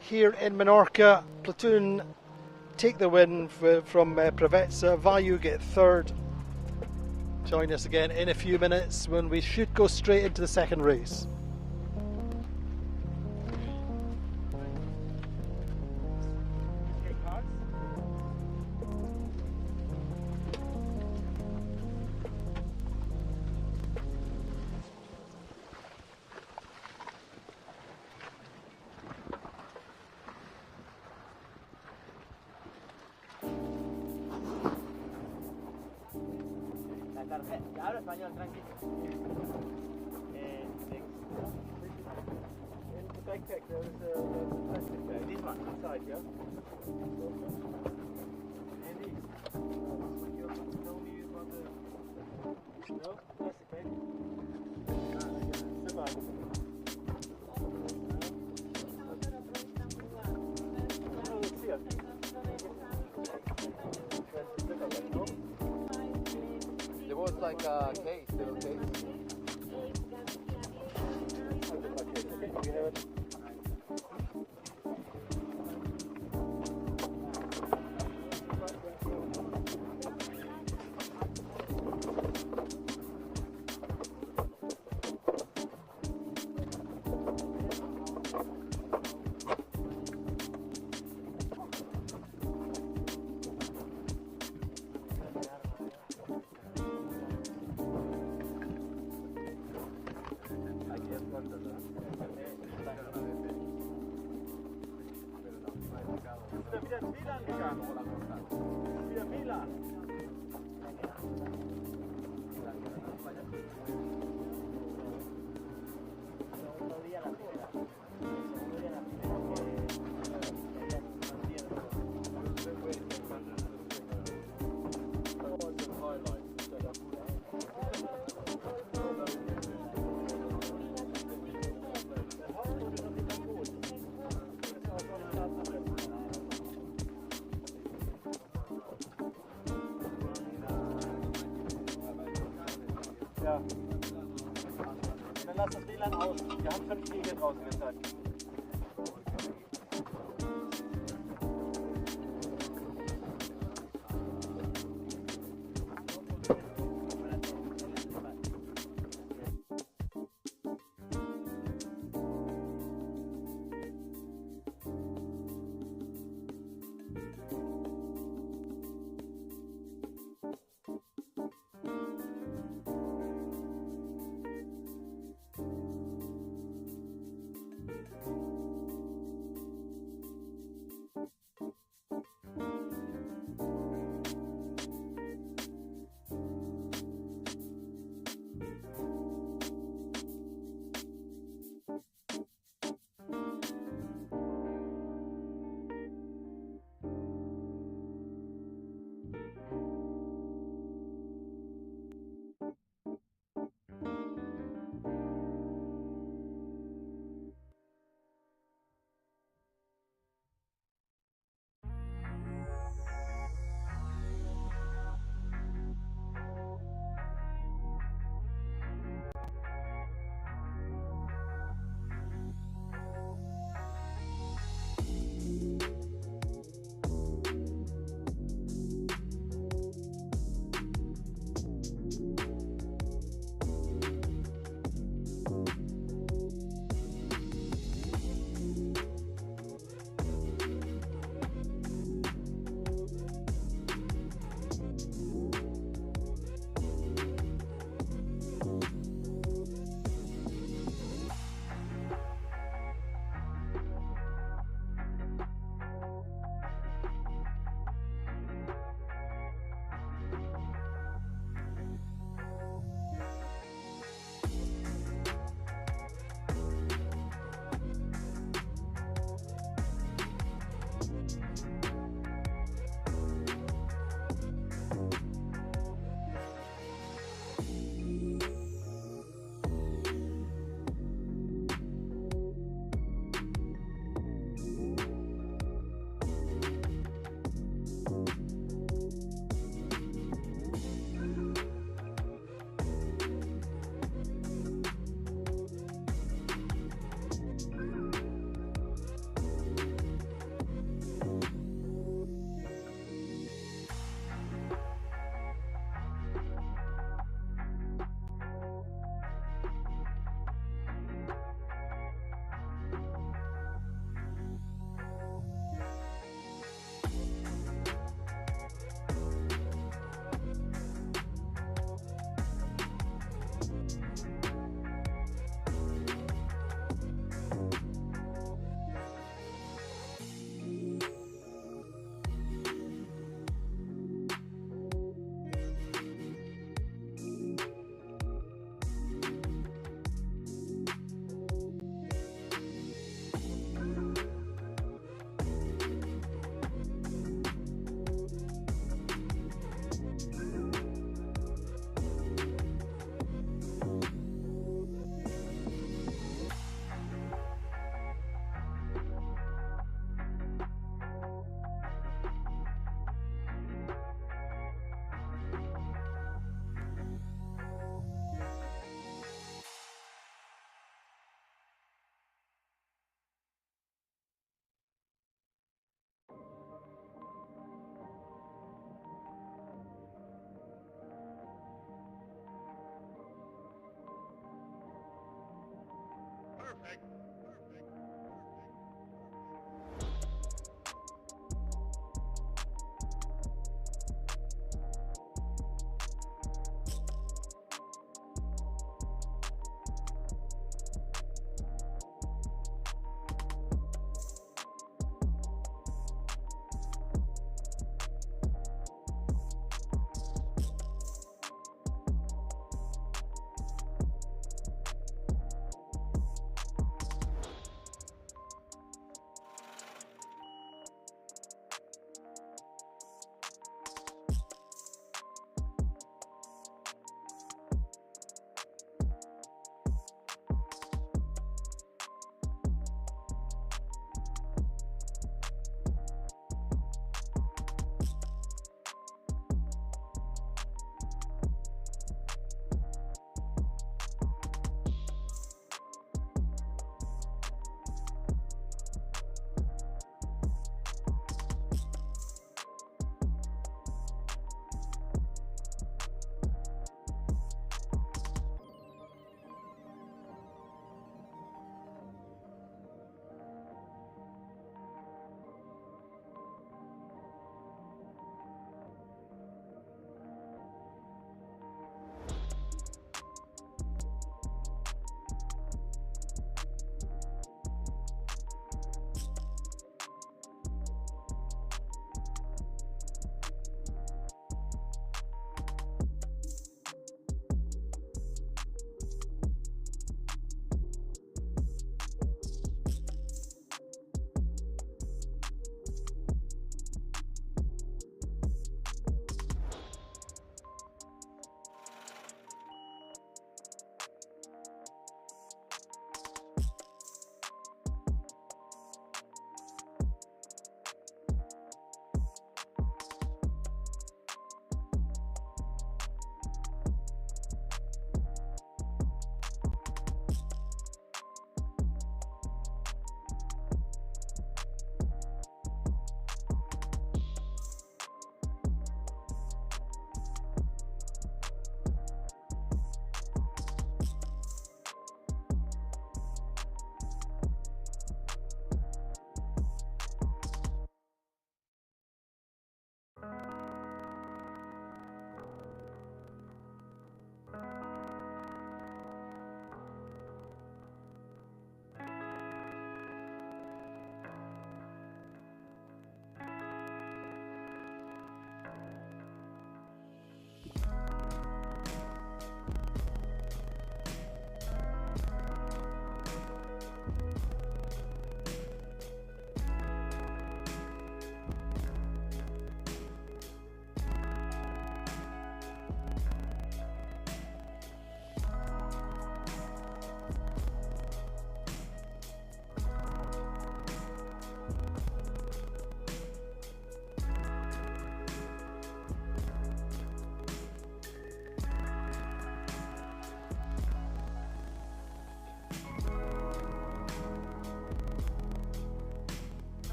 here in Menorca. Platoon take the win from Preveza. Vayu get third. Join us again in a few minutes when we should go straight into the second race. Habla español, tranquilo. Backpack, there was a plastic bag. This one, inside, yeah? And these. You only use one no? Plastic bag? Super. Oh, it's here. There was like a case, little case. Okay, you have it. Ja. Dann lass das WLAN aus. Wir haben 5G hier draußen gezeigt.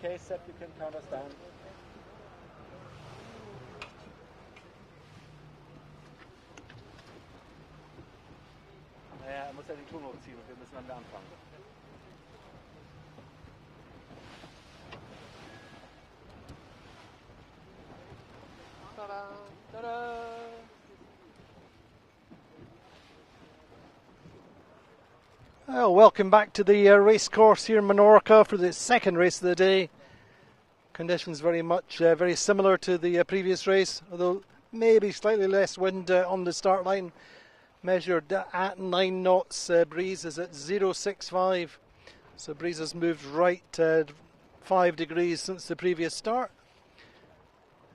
Okay, Seb, you can count us down. Naja, er muss ja den Ton hochziehen und wir müssen dann wieder anfangen. Ta-da! Ta-da! Well, welcome back to the race course here in Menorca for the second race of the day. Conditions very much very similar to the previous race, although maybe slightly less wind on the start line. Measured at 9 knots, breeze is at 0.65, so breeze has moved right 5 degrees since the previous start,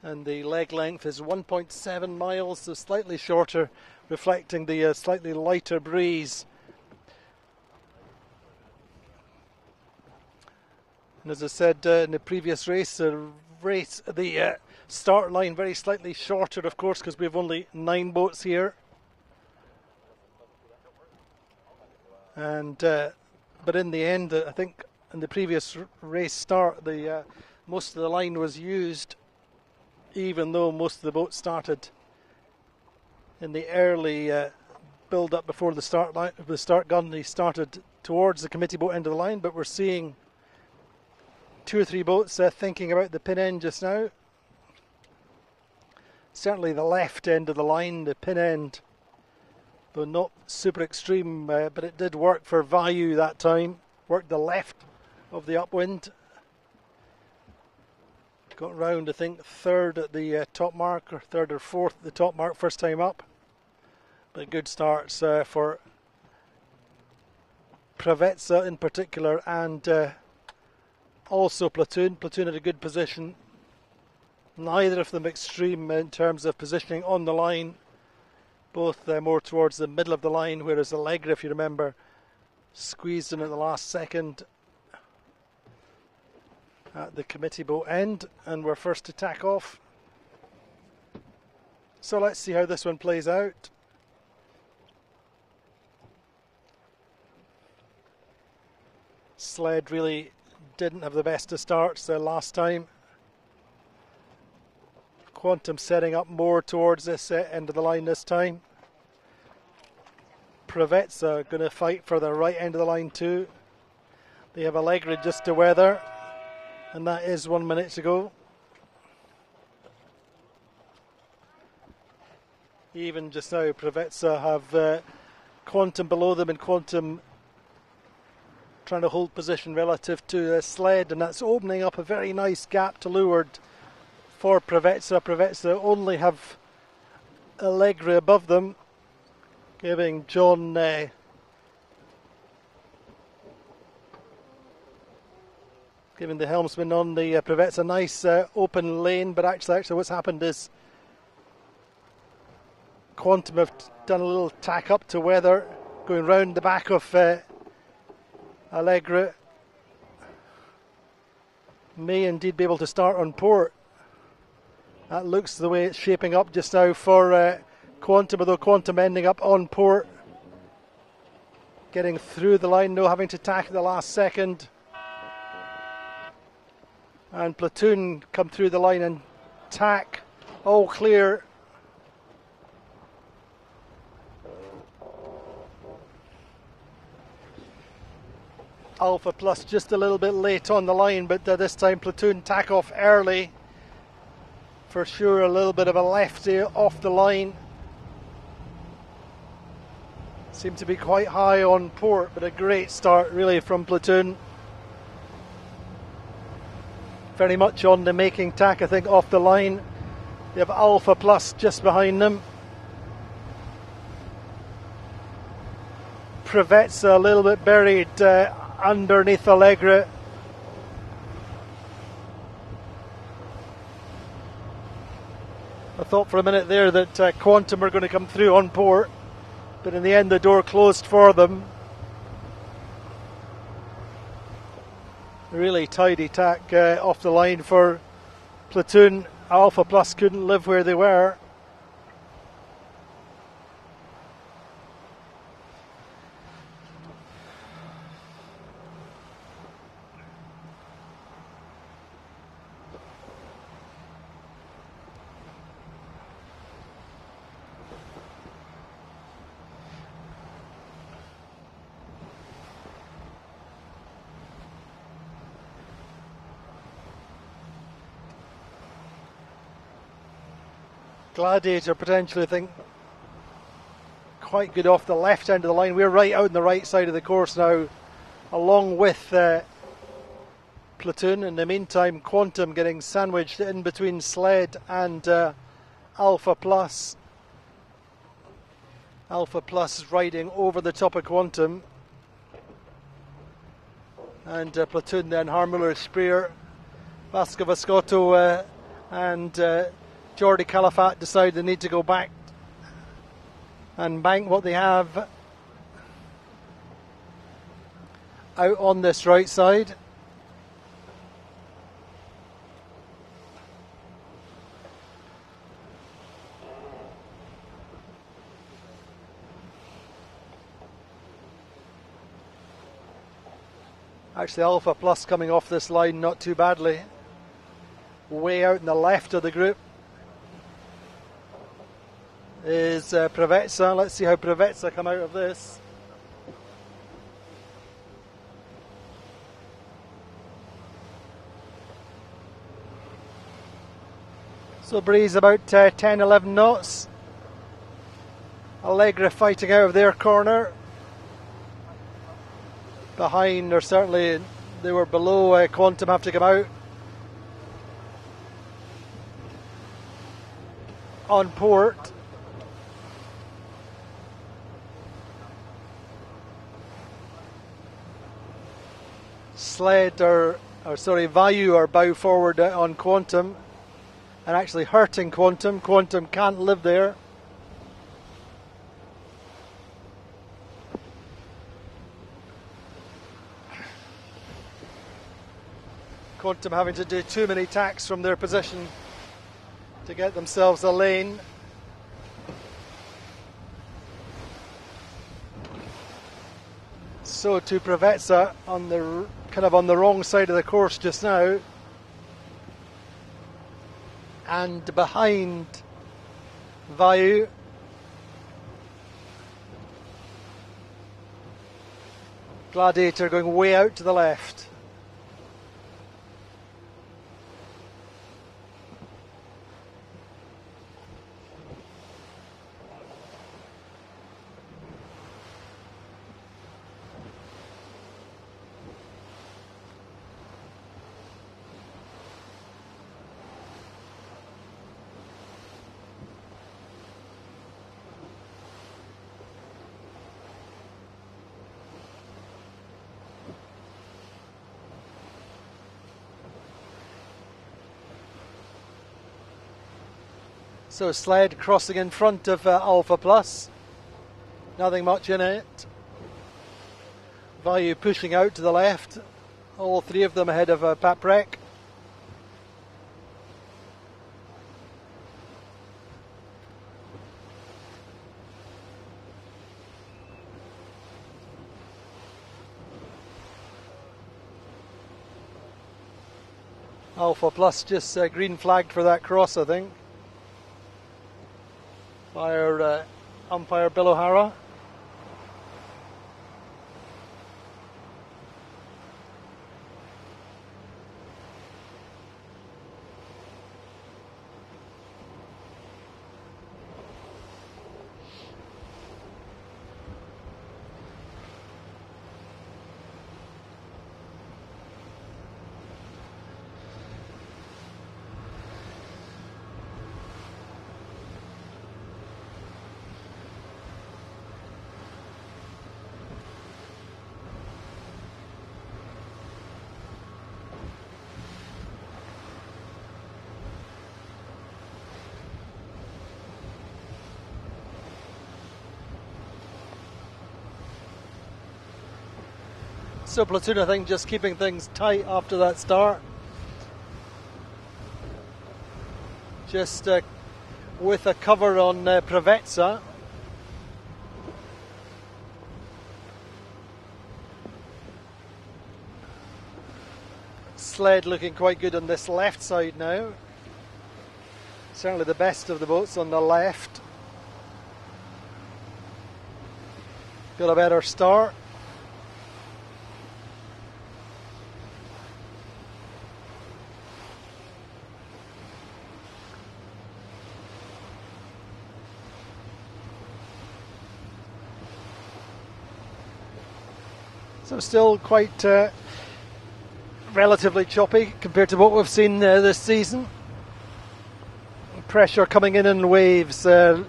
and the leg length is 1.7 miles, so slightly shorter, reflecting the slightly lighter breeze. And as I said in the previous race, the start line very slightly shorter, of course, because we have only 9 boats here. And but in the end, I think in the previous race start, the most of the line was used, even though most of the boats started in the early build up before the start line. The start gun, they started towards the committee boat end of the line, but we're seeing 2 or 3 boats thinking about the pin end just now. Certainly the left end of the line, the pin end, though not super extreme, but it did work for value that time. Worked the left of the upwind. Got round, I think, 3rd at the top mark, or 3rd or 4th at the top mark, first time up. But good starts for Pravetsa in particular, and also Platoon. Platoon had a good position. Neither of them extreme in terms of positioning on the line. Both more towards the middle of the line, whereas Allegra, if you remember, squeezed in at the last second at the committee boat end, and were first to tack off. So let's see how this one plays out. Sled really didn't have the best of starts last time. Quantum setting up more towards this end of the line this time. Pravetsa going to fight for the right end of the line too. They have Allegra just to weather, and that is 1 minute to go. Even just now, Pravetsa have Quantum below them, and Quantum trying to hold position relative to Sled, and that's opening up a very nice gap to leeward for Pravetsa. Pravetsa only have Allegra above them, giving John giving the helmsman on the Pravetsa a nice open lane. But actually what's happened is Quantum have done a little tack up to weather, going round the back of Allegra. May indeed be able to start on port. That looks the way it's shaping up just now for Quantum, although Quantum ending up on port. Getting through the line, no having to tack at the last second. And Platoon come through the line and tack. All clear. Alpha Plus just a little bit late on the line, but this time Platoon tack off early. For sure, a little bit of a lefty off the line. Seemed to be quite high on port, but a great start really from Platoon. Very much on the making tack, I think, off the line. They have Alpha Plus just behind them. Pravetsa a little bit buried underneath Allegra. I thought for a minute there that Quantum were going to come through on port, but in the end the door closed for them. Really tidy tack off the line for Platoon. Alpha Plus couldn't live where they were. Gladiator potentially, I think, quite good off the left end of the line. We're right out on the right side of the course now, along with Platoon. In the meantime, Quantum getting sandwiched in between Sled and Alpha Plus. Alpha Plus riding over the top of Quantum. And Platoon then Harmuller Spear. Vasco Vascotto and Jordi Calafat decide they need to go back and bank what they have out on this right side. Actually, Alpha Plus coming off this line not too badly. Way out in the left of the group is Prevezza. Let's see how Prevezza come out of this. So breeze about 10-11 knots. Allegra fighting out of their corner. Behind, or certainly they were below Quantum, have to come out. On port. Sled Vayu are bow forward on Quantum and actually hurting Quantum. Quantum can't live there. Quantum having to do too many tacks from their position to get themselves a lane. So to Prevezza on the on the wrong side of the course just now, and behind Vayu. Gladiator going way out to the left. So Sled crossing in front of Alpha Plus. Nothing much in it. Vayu pushing out to the left. All three of them ahead of Paprec. Alpha Plus just green flagged for that cross, I think, by our umpire Bill O'Hara. So Platoon, I think, just keeping things tight after that start. Just with a cover on Prevezza. Sled looking quite good on this left side now. Certainly the best of the boats on the left. Got a better start. So still quite relatively choppy compared to what we've seen this season. Pressure coming in waves, 11,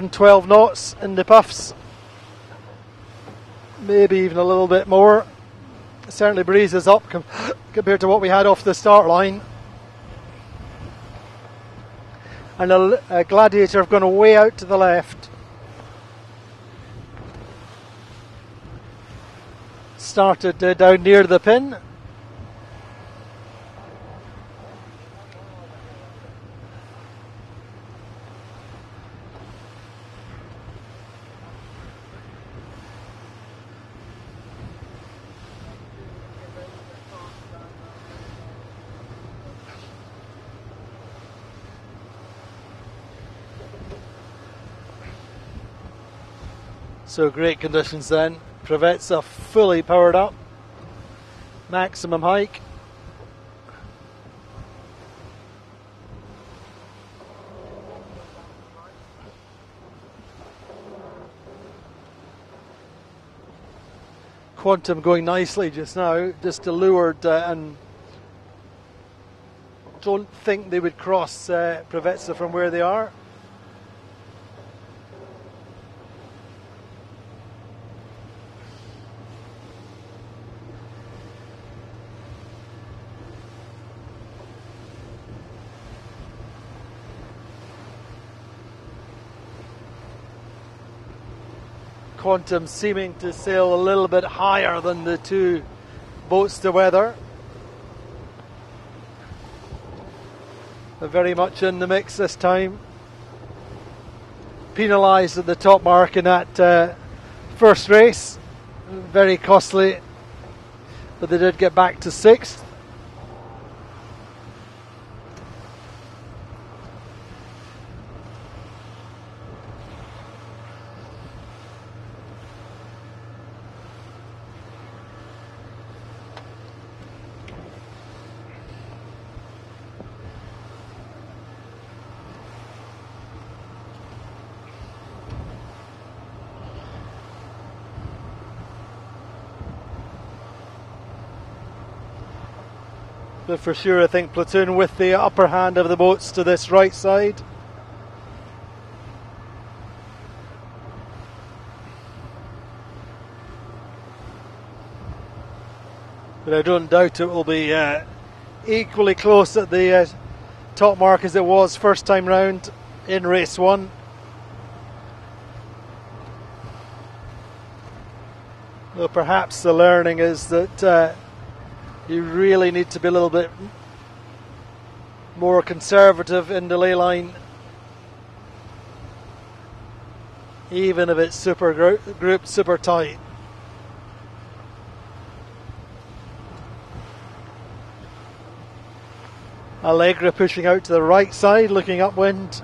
12 knots in the puffs. Maybe even a little bit more. Certainly breezes up compared to what we had off the start line. And a Gladiator have gone way out to the left. Started down near the pin. So great conditions then. Prevets fully powered up. Maximum hike. Quantum going nicely just now, just allured and don't think they would cross Preveza from where they are. Quantum seeming to sail a little bit higher than the two boats to weather. They're very much in the mix this time. Penalised at the top mark in that first race. Very costly, but they did get back to 6th. But for sure I think Platoon with the upper hand of the boats to this right side. But I don't doubt it will be equally close at the top mark as it was first time round in race 1. Though perhaps the learning is that you really need to be a little bit more conservative in the ley line, even if it's super grouped super tight. Allegra pushing out to the right side, looking upwind.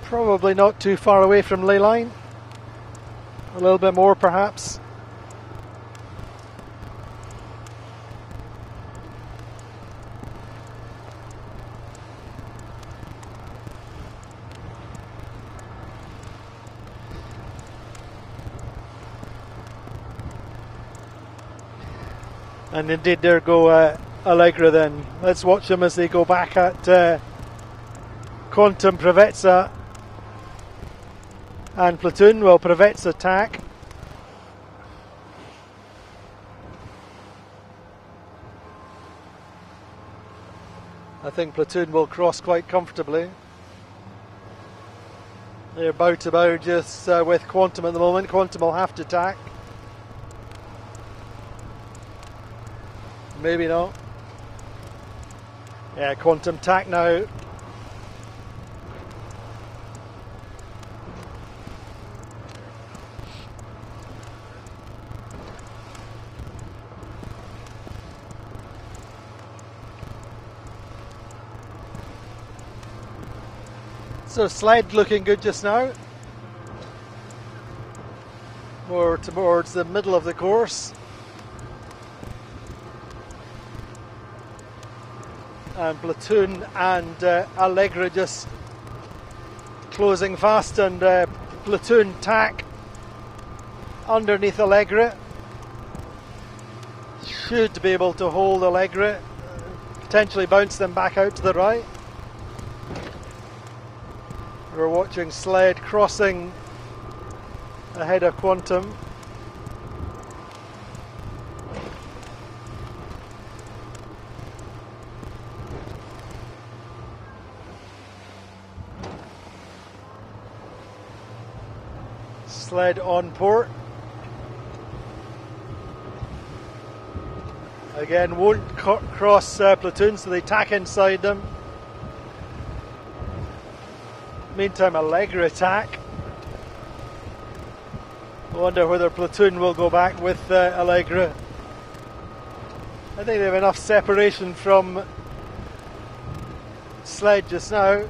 Probably not too far away from ley line. A little bit more perhaps. And indeed there go Allegra then. Let's watch them as they go back at Quantum, Preveza and Platoon. Well, Preveza attack. I think Platoon will cross quite comfortably. They're bow to bow just with Quantum at the moment. Quantum will have to tack. Maybe not. Yeah, Quantum tack now. So sled looking good just now. more towards the middle of the course. And Platoon and Allegra just closing fast, and Platoon tack underneath Allegra. Should be able to hold Allegra, potentially bounce them back out to the right. We're watching Sled crossing ahead of Quantum. Sled on port. Again, won't cross Platoon, so they tack inside them. Meantime, Allegra attack. I wonder whether Platoon will go back with Allegra. I think they have enough separation from Sled just now.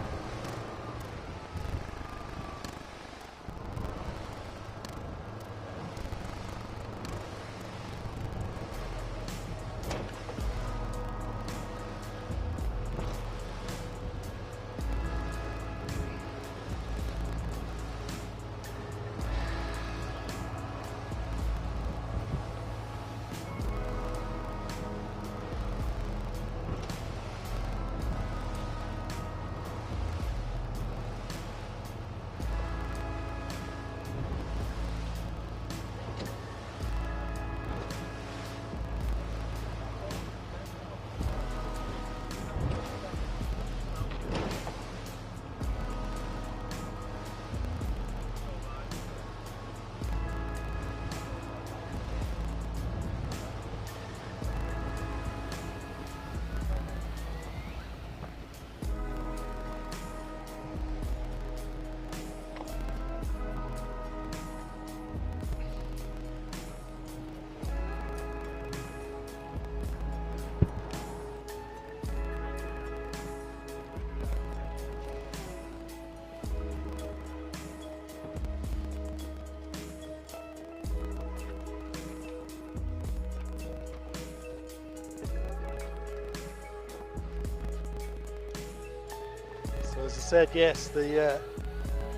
As I said, yes, the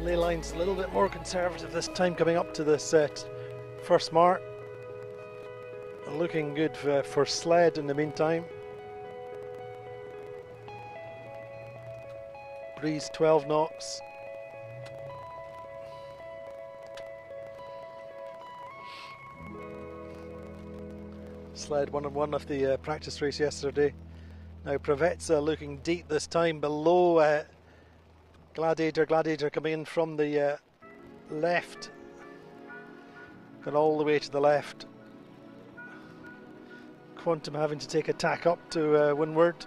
ley line's a little bit more conservative this time coming up to this first mark. Looking good for Sled in the meantime. Breeze 12 knots. Sled won of the practice race yesterday. Now Preveza looking deep this time below Gladiator. Gladiator coming in from the left. Gone all the way to the left. Quantum having to take a tack up to windward.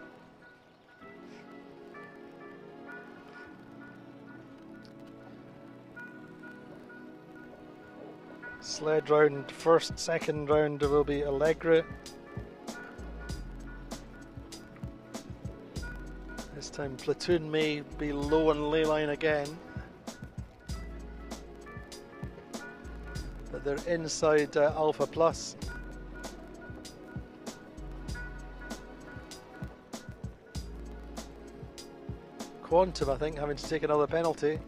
Sled round first, second round will be Allegra. This time Platoon may be low on ley line again, but they're inside Alpha Plus. Quantum, I think, having to take another penalty.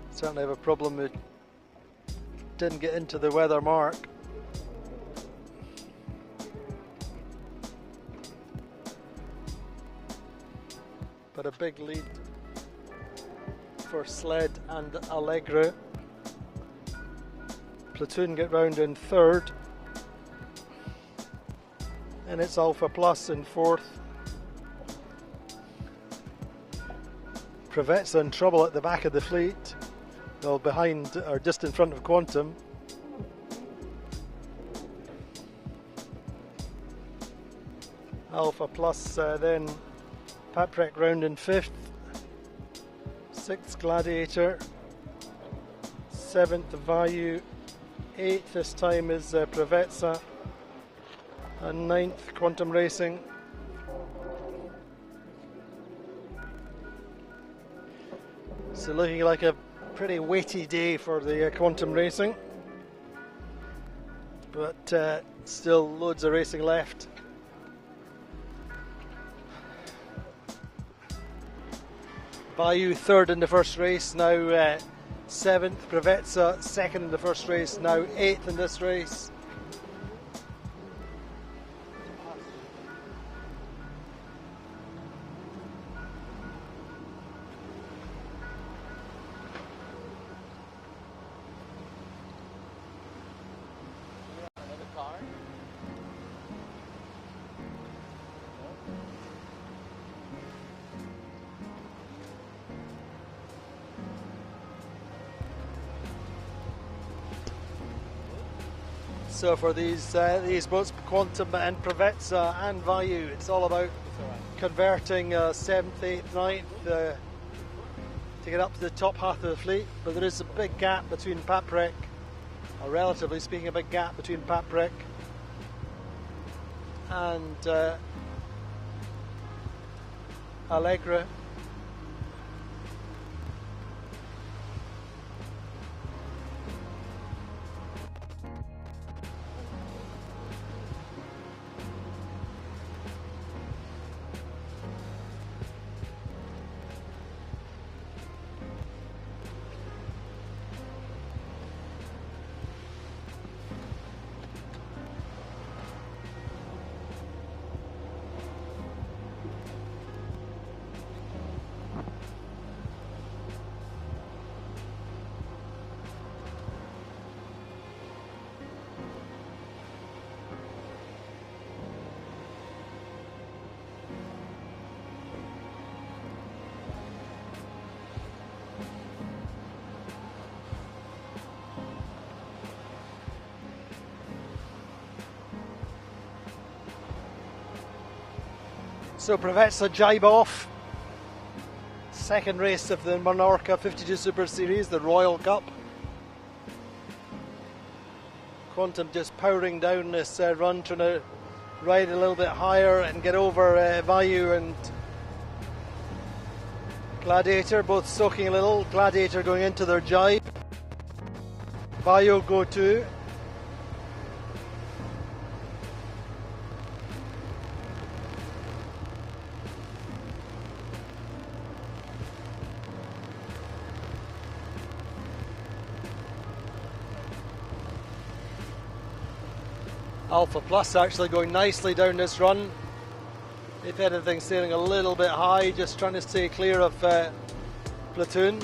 Certainly have a problem with didn't get into the weather mark. But a big lead for Sled and Allegra. Platoon get round in third, and it's Alpha Plus in fourth. Preveza in trouble at the back of the fleet. Well, behind or just in front of Quantum. Alpha Plus then Paprec round in fifth. Sixth Gladiator. Seventh Vayu. Eighth this time is Preveza. And ninth Quantum Racing. So looking like a Pretty weighty day for the quantum racing, but still loads of racing left. Bayou third in the first race, now seventh. Preveza second in the first race, now eighth in this race. Another car? So for these boats, Quantum and Preveza and Bayou, it's all about converting 7th, 8th, 9th to get up to the top half of the fleet. But there is a big gap between Paprec, or relatively speaking, a big gap between Paprec and Allegra. So Preveza jibe off. Second race of the Menorca 52 Super Series, the Royal Cup. Quantum just powering down this run, trying to ride a little bit higher and get over Bayou and Gladiator, both soaking a little. Gladiator going into their jibe. Bayou go too. Alpha Plus actually going nicely down this run. If anything, sailing a little bit high, just trying to stay clear of Platoon.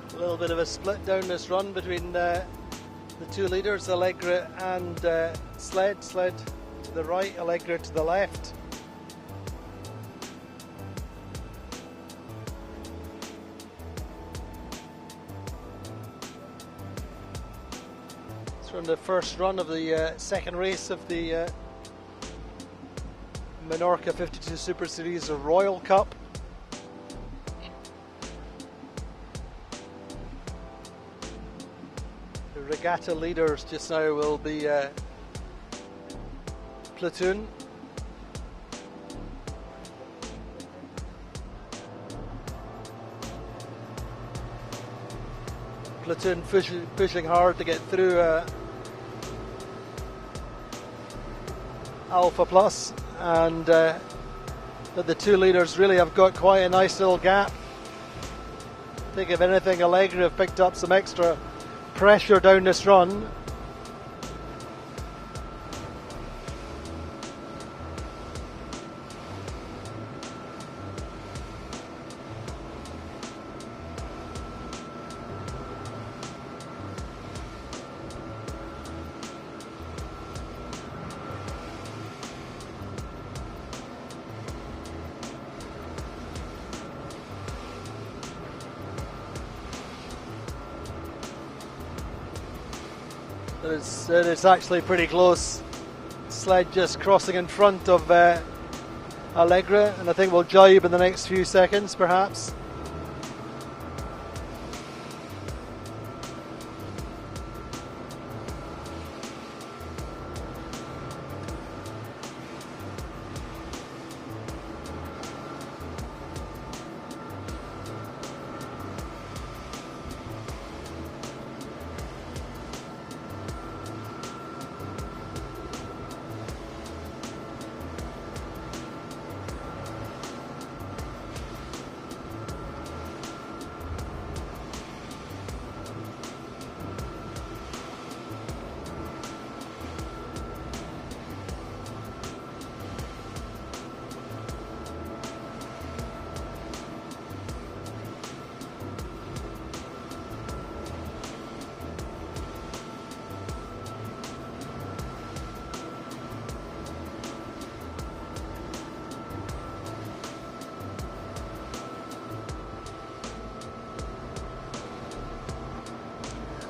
A little bit of a split down this run between the two leaders, Allegra and Sled. Sled to the right, Allegra to the left. It's from the first run of the second race of the Menorca 52 Super Series Royal Cup. The regatta leaders just now will be Platoon. Platoon pushing hard to get through Alpha Plus, and that the two leaders really have got quite a nice little gap. I think if anything, Allegra have picked up some extra pressure down this run. It's actually pretty close. Sled just crossing in front of Allegra, and I think we'll jibe in the next few seconds perhaps.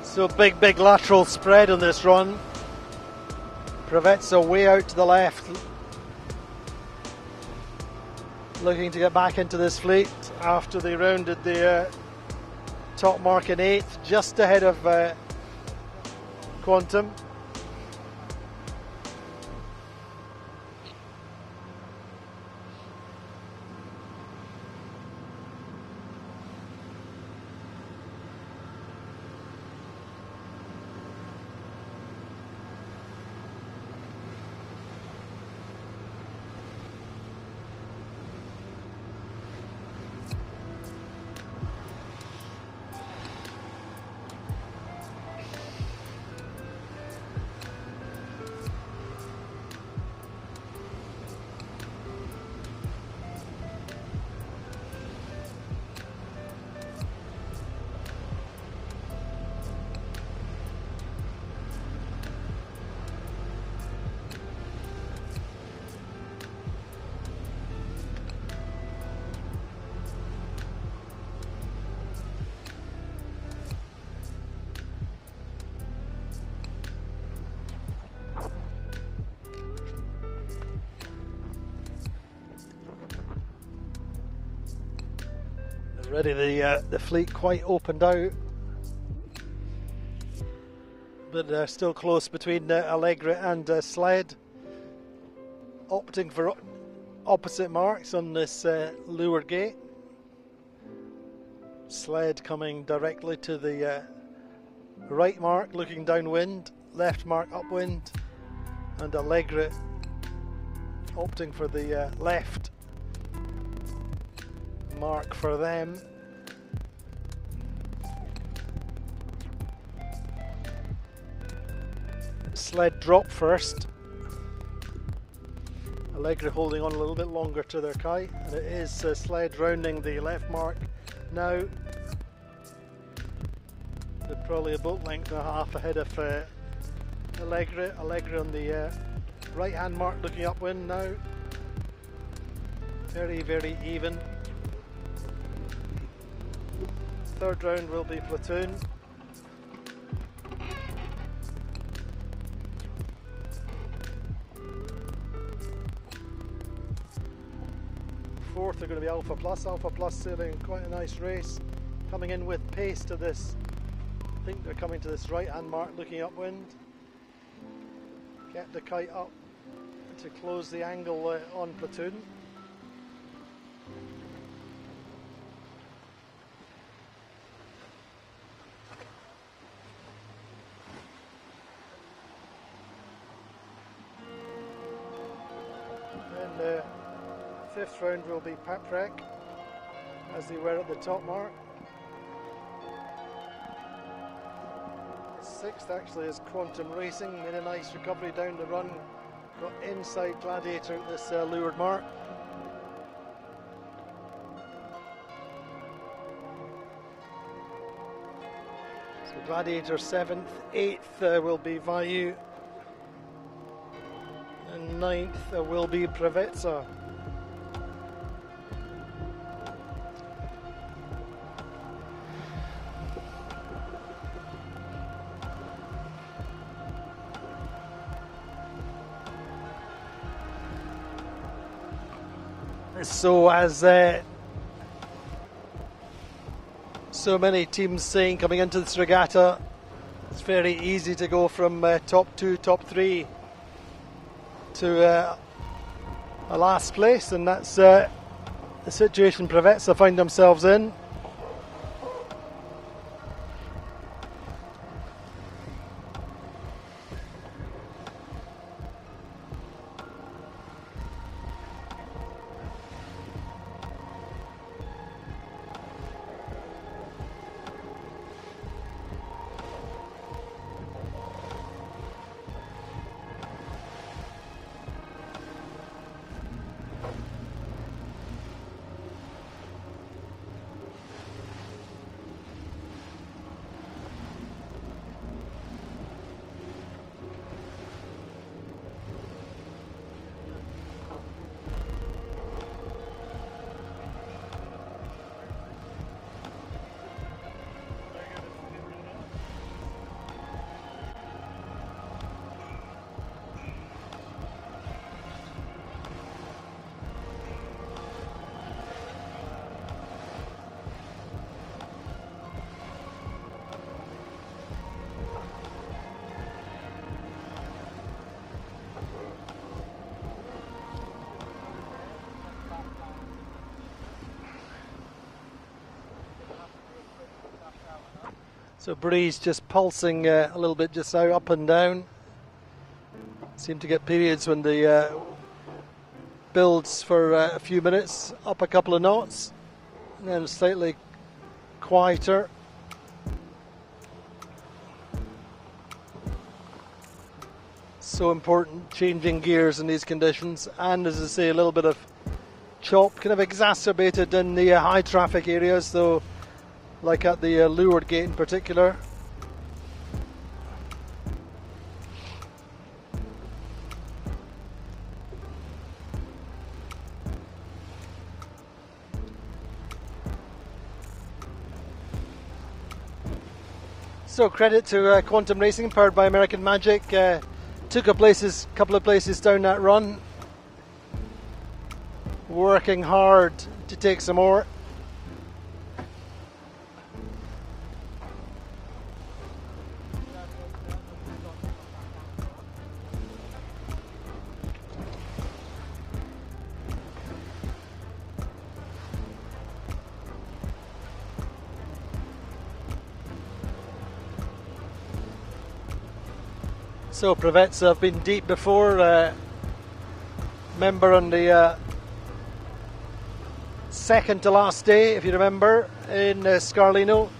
So big lateral spread on this run. Provezza way out to the left, looking to get back into this fleet after they rounded the top mark in 8th, just ahead of Quantum. Already the fleet quite opened out, but still close between Allegra and Sled, opting for opposite marks on this leeward gate. Sled coming directly to the right mark looking downwind, left mark upwind, and Allegra opting for the left mark for them. Sled drop first. Allegra holding on a little bit longer to their kite, and it is Sled rounding the left mark now. They're probably a boat length and a half ahead of Allegra. Allegra on the right hand mark looking upwind now. Very even. Third round will be Platoon. fourth are going to be Alpha Plus. Alpha Plus sailing quite a nice race, coming in with pace to this. I think they're coming to this right hand mark, looking upwind. Get the kite up to close the angle on Platoon. And the fifth round will be Paprec, as they were at the top mark. Sixth actually is Quantum Racing, made a nice recovery down the run, got inside Gladiator at this leeward mark. So Gladiator 7th, 8th will be Vayu, and 9th will be Prevetsa. So as so many teams saying coming into this regatta, it's very easy to go from top 2, top 3 to a last place, and that's the situation Prevetsa find themselves in. So breeze just pulsing a little bit just now, up and down. Seem to get periods when the builds for a few minutes, up a couple of knots, and then slightly quieter. So important changing gears in these conditions, and as I say, a little bit of chop, kind of exacerbated in the high traffic areas, though, like at the leeward gate in particular. So credit to Quantum Racing, powered by American Magic. Took a couple of places down that run. Working hard to take some more. So Prevetsa have been deep before. Remember on the second to last day, if you remember, in Scarlino,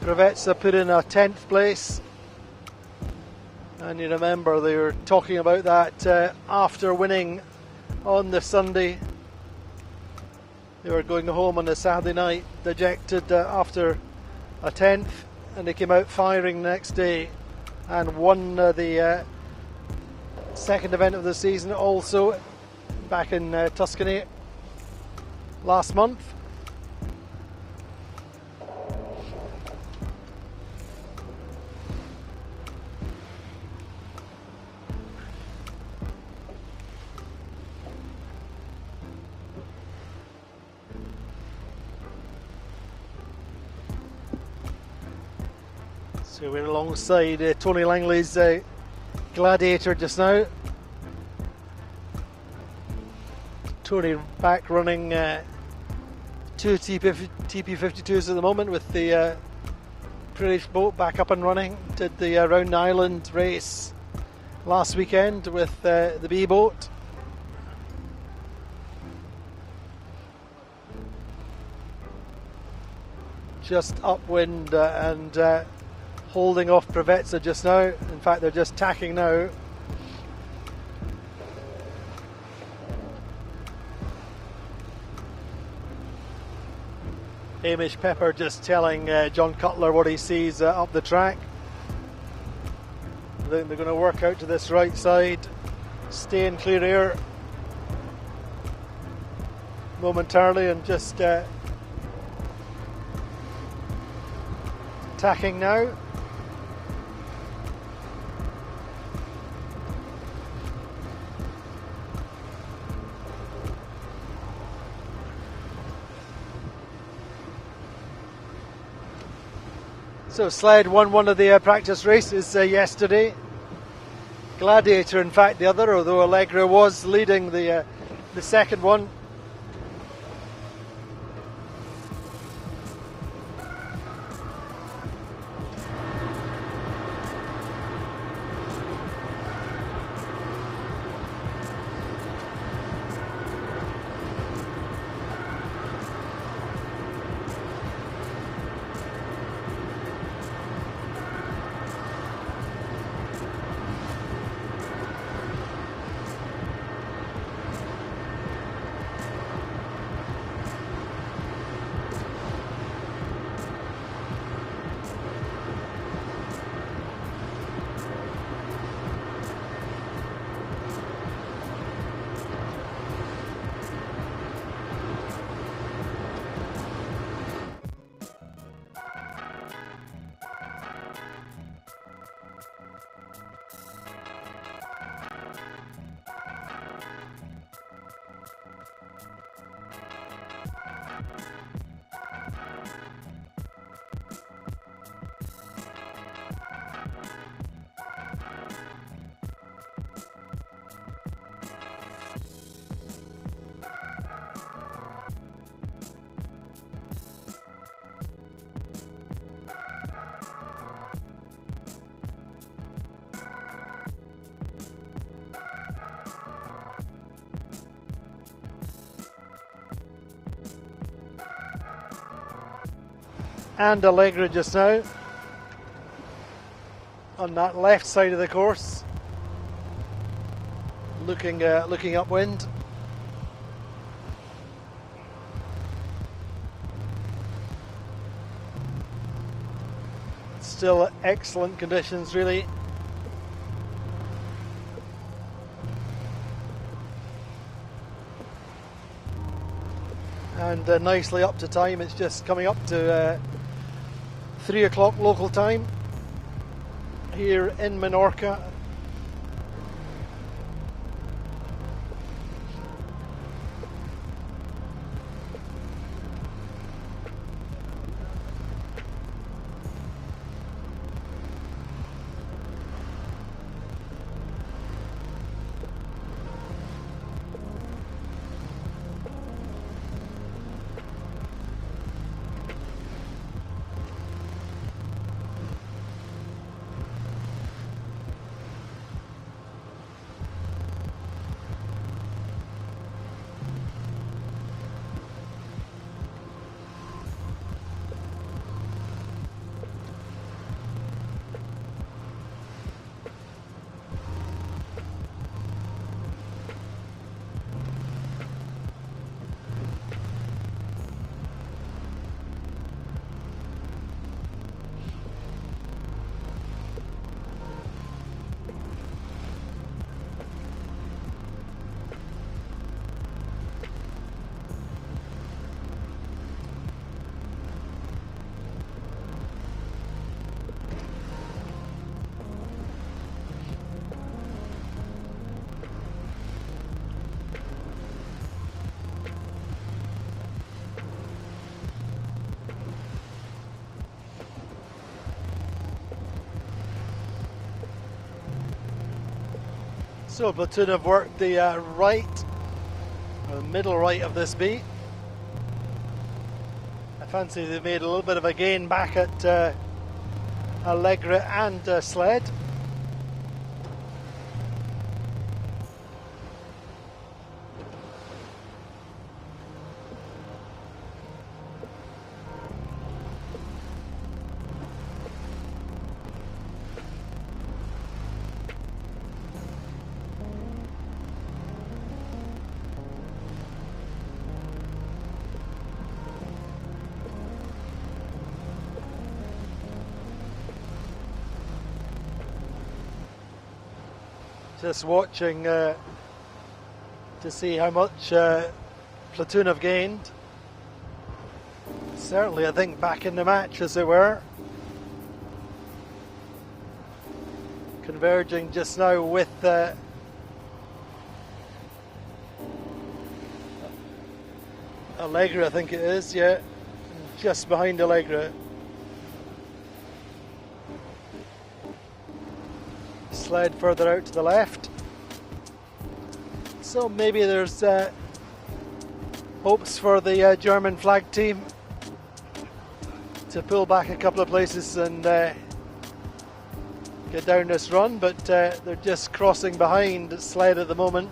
Prevetsa put in a 10th place. And you remember they were talking about that after winning on the Sunday. They were going home on the Saturday night, dejected after a 10th, and they came out firing the next day and won the second event of the season, also back in Tuscany last month. So we're alongside Tony Langley's Gladiator just now. Tony back running two TP52s at the moment with the British boat back up and running. Did the Round Island race last weekend with the B boat. Just upwind and holding off Preveza just now. In fact, they're just tacking now. Hamish Pepper just telling John Cutler what he sees up the track. I think they're going to work out to this right side, stay in clear air momentarily and just tacking now. So Sled won one of the practice races yesterday. Gladiator, in fact, the other, although Allegra was leading the second one. And Allegra just now on that left side of the course, looking upwind. Still excellent conditions, really. And nicely up to time. It's just coming up to 3 o'clock local time here in Menorca. So Platoon have worked the right, or the middle right of this beat. I fancy they've made a little bit of a gain back at Allegra and Sled. Just watching to see how much Platoon have gained. Certainly, I think, back in the match, as it were. Converging just now with Allegra, I think it is, yeah. Just behind Allegra. Sled further out to the left. So maybe there's hopes for the German flag team to pull back a couple of places and get down this run, but they're just crossing behind Sled at the moment.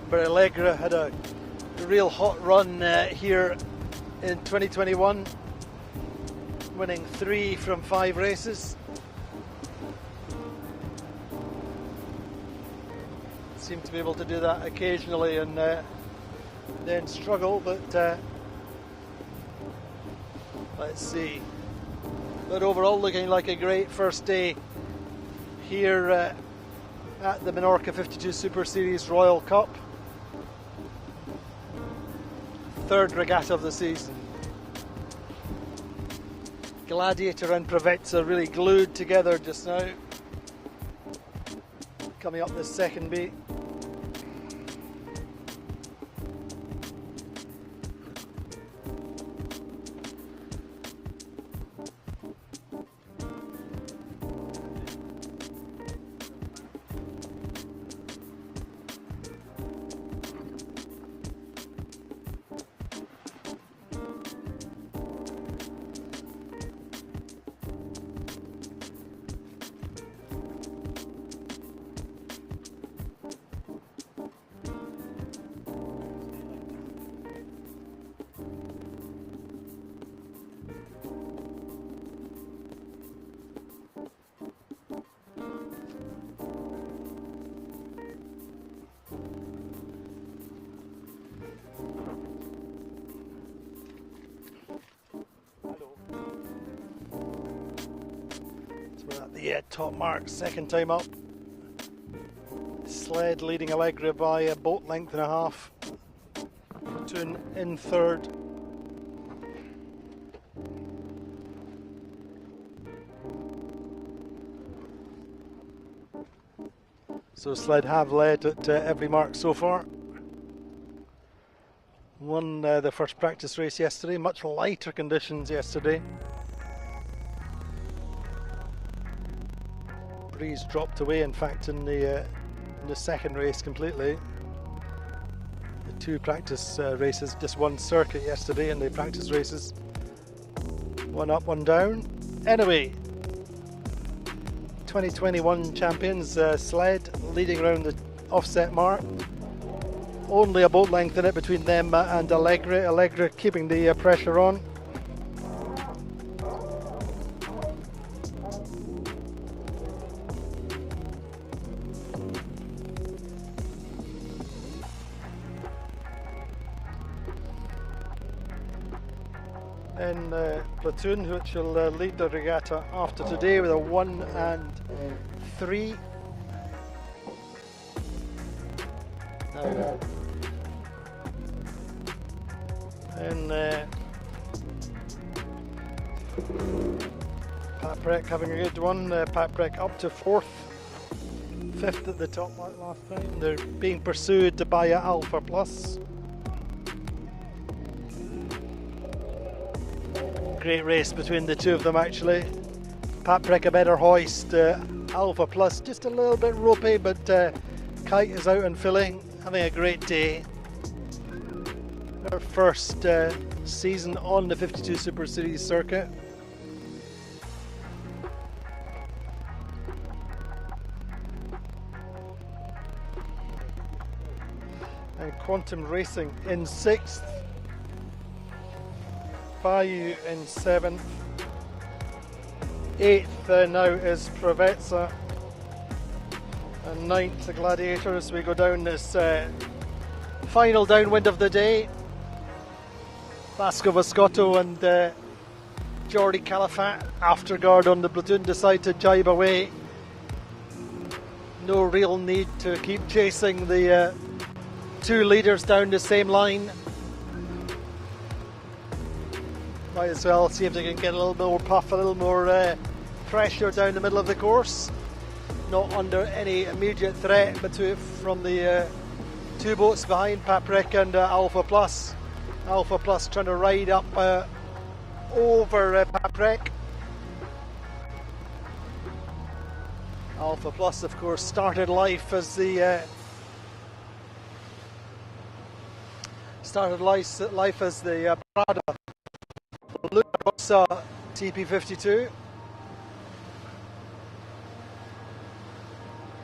But Allegra had a real hot run here in 2021, winning 3 from 5 races. Seem to be able to do that occasionally and then struggle, but let's see. But overall, looking like a great first day here at the Menorca 52 Super Series Royal Cup. Third regatta of the season. Gladiator and Preveza really glued together just now. Coming up this second beat. We're at the top mark, second time up. Sled leading Allegra by a boat length and a half. Platoon in third. So Sled have led at every mark so far. Won the first practice race yesterday, much lighter conditions yesterday. Breeze dropped away, in fact, in the second race completely. The 2 practice races, just 1 circuit yesterday, and the practice races, 1 up, 1 down. Anyway, 2021 champions, Sled leading around the offset mark. Only a boat length in it between them and Allegra. Allegra keeping the pressure on. In Platoon, which will lead the regatta after today with a 1 and 3. And Paprec having a good one. Paprec up to 4th. Fifth at the top like last time. They're being pursued by Alpha Plus. Great race between the two of them actually. Patrick a better hoist. Alpha Plus just a little bit ropey, but Kite is out and filling, having a great day. Their first season on the 52 Super Series circuit. And Quantum Racing in 6th. Bayou in 7th. 8th now is Provezza. And 9th the Gladiators. We go down this final downwind of the day. Vasco Vascotto and Jordi Calafat, afterguard on the platoon, decide to jibe away. No real need to keep chasing the two leaders down the same line. Might as well see if they can get a little more puff, a little more pressure down the middle of the course. Not under any immediate threat from the two boats behind, Paprec and Alpha Plus. Alpha Plus trying to ride up over Paprec. Alpha Plus, of course, started life as the Prada Rossa TP52.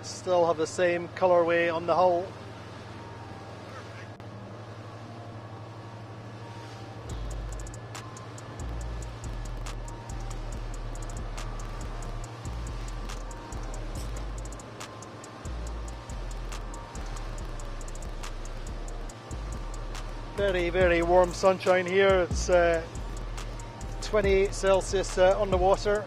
Still have the same colourway on the hull. Very, very warm sunshine here. It's 28 Celsius on the water.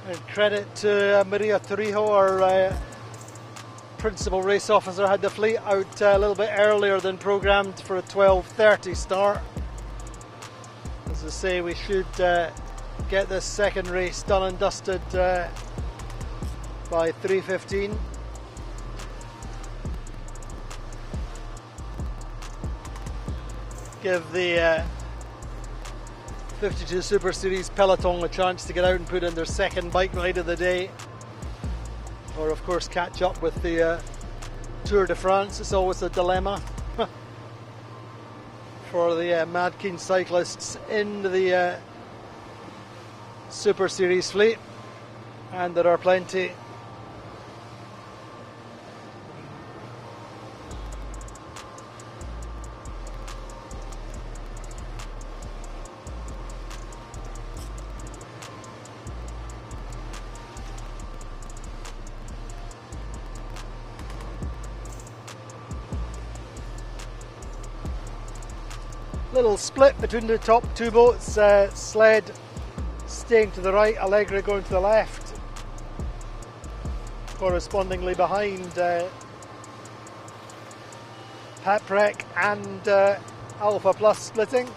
And credit to Maria Torrijos, our principal race officer, had the fleet out a little bit earlier than programmed for a 12:30 start. As I say, we should get this second race done and dusted by 3:15. Give the 52 Super Series peloton a chance to get out and put in their second bike ride of the day. Or of course catch up with the Tour de France. It's always a dilemma for the mad keen cyclists in the Super Series fleet, and there are plenty. Little split between the top two boats, Sled staying to the right, Allegra going to the left. Correspondingly behind Paprec and Alpha Plus splitting.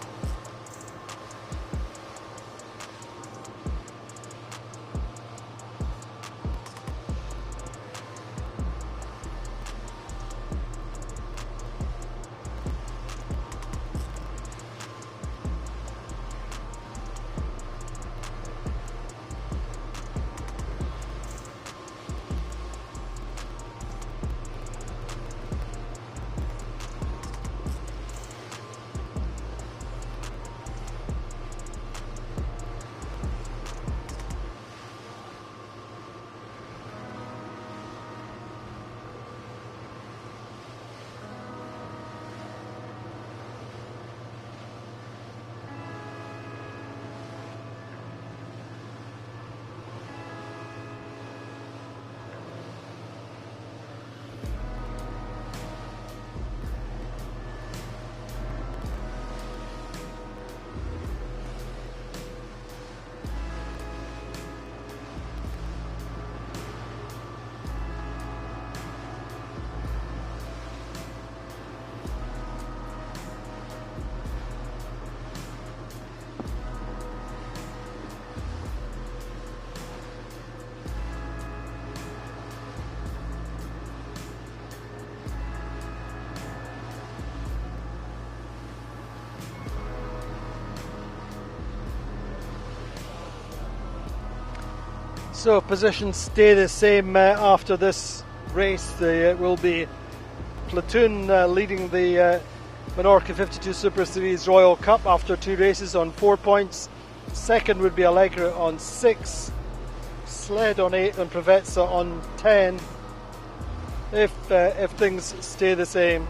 So positions stay the same after this race. It will be Platoon leading the Menorca 52 Super Series Royal Cup after 2 races on 4 points. Second would be Allegra on 6, Sled on 8 and Provezza on 10 if things stay the same.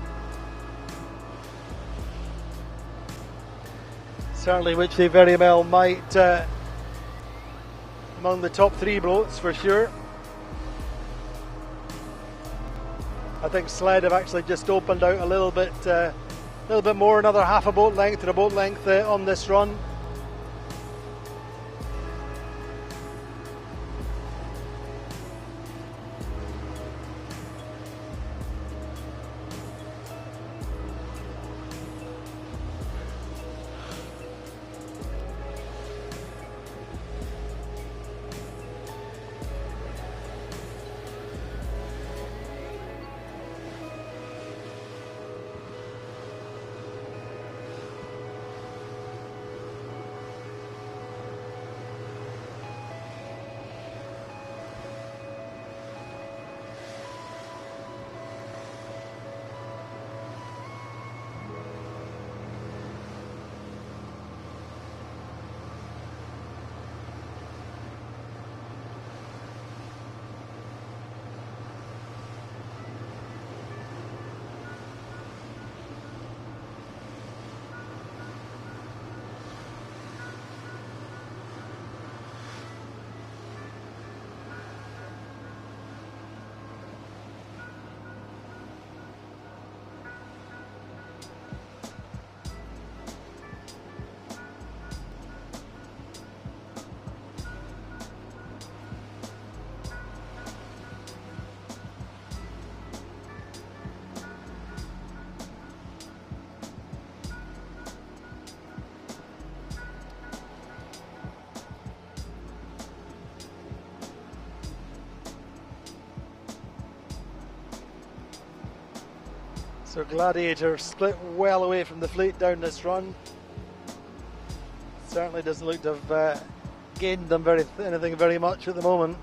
Certainly which they very well might among the top 3 boats for sure. I think Sled have actually just opened out a little bit more, another half a boat length or a boat length on this run. So Gladiator split well away from the fleet down this run. Certainly doesn't look to have gained them anything very much at the moment.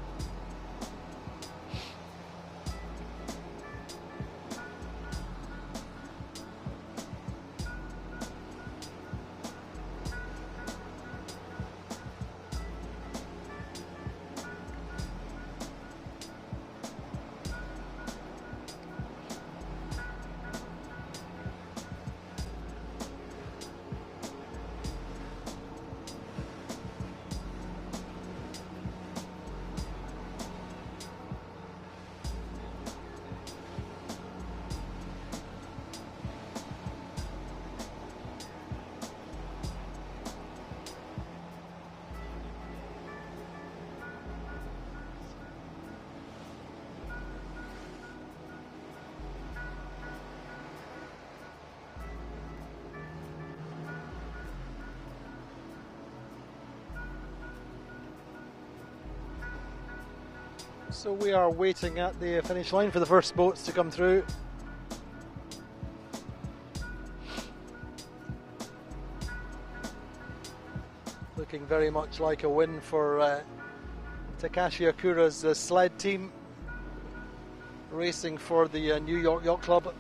So we are waiting at the finish line for the first boats to come through. Looking very much like a win for Takashi Akura's sled team, racing for the New York Yacht Club.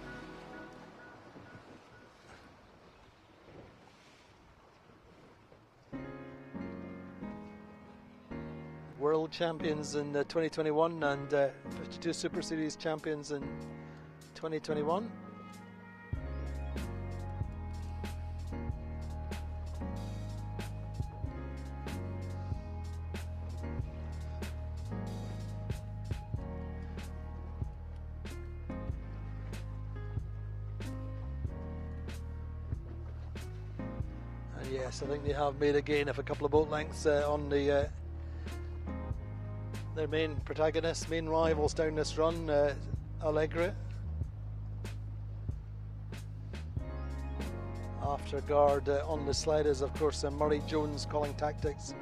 World champions in 2021 and 52 Super Series champions in 2021. And yes, I think they have made a gain of a couple of boat lengths on the their main protagonists, main rivals down this run, Allegra. After guard on the sled is of course Murray Jones calling tactics,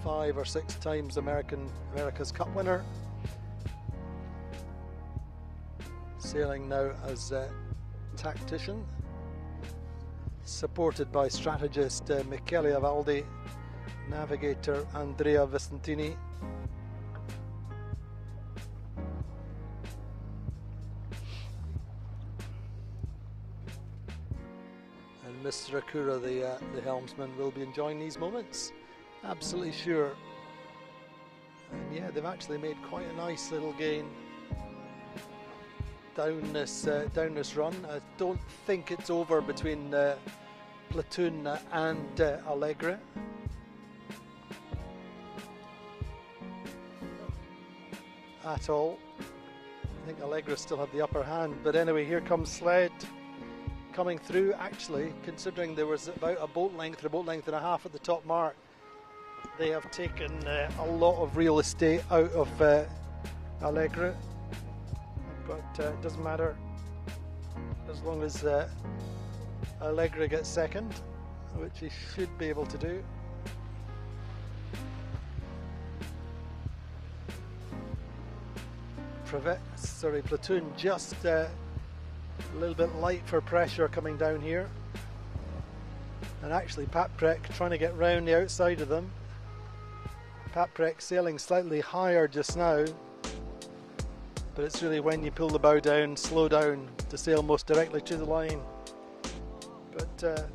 5 or 6 times America's Cup winner. Sailing now as tactician, supported by strategist Michele Avaldi, navigator Andrea Vicentini, Mr. Akura, the helmsman, will be enjoying these moments. Absolutely sure. And yeah, they've actually made quite a nice little gain down this run. I don't think it's over between Platoon and Allegra. At all. I think Allegra still have the upper hand, but anyway, here comes Sled coming through. Actually, considering there was about a boat length and a half at the top mark, they have taken a lot of real estate out of Allegra, but it doesn't matter as long as Allegra gets second, which he should be able to do. Platoon just a little bit light for pressure coming down here, and actually Paprec trying to get round the outside of them. Paprec sailing slightly higher just now, but it's really when you pull the bow down, slow down to sail most directly to the line. But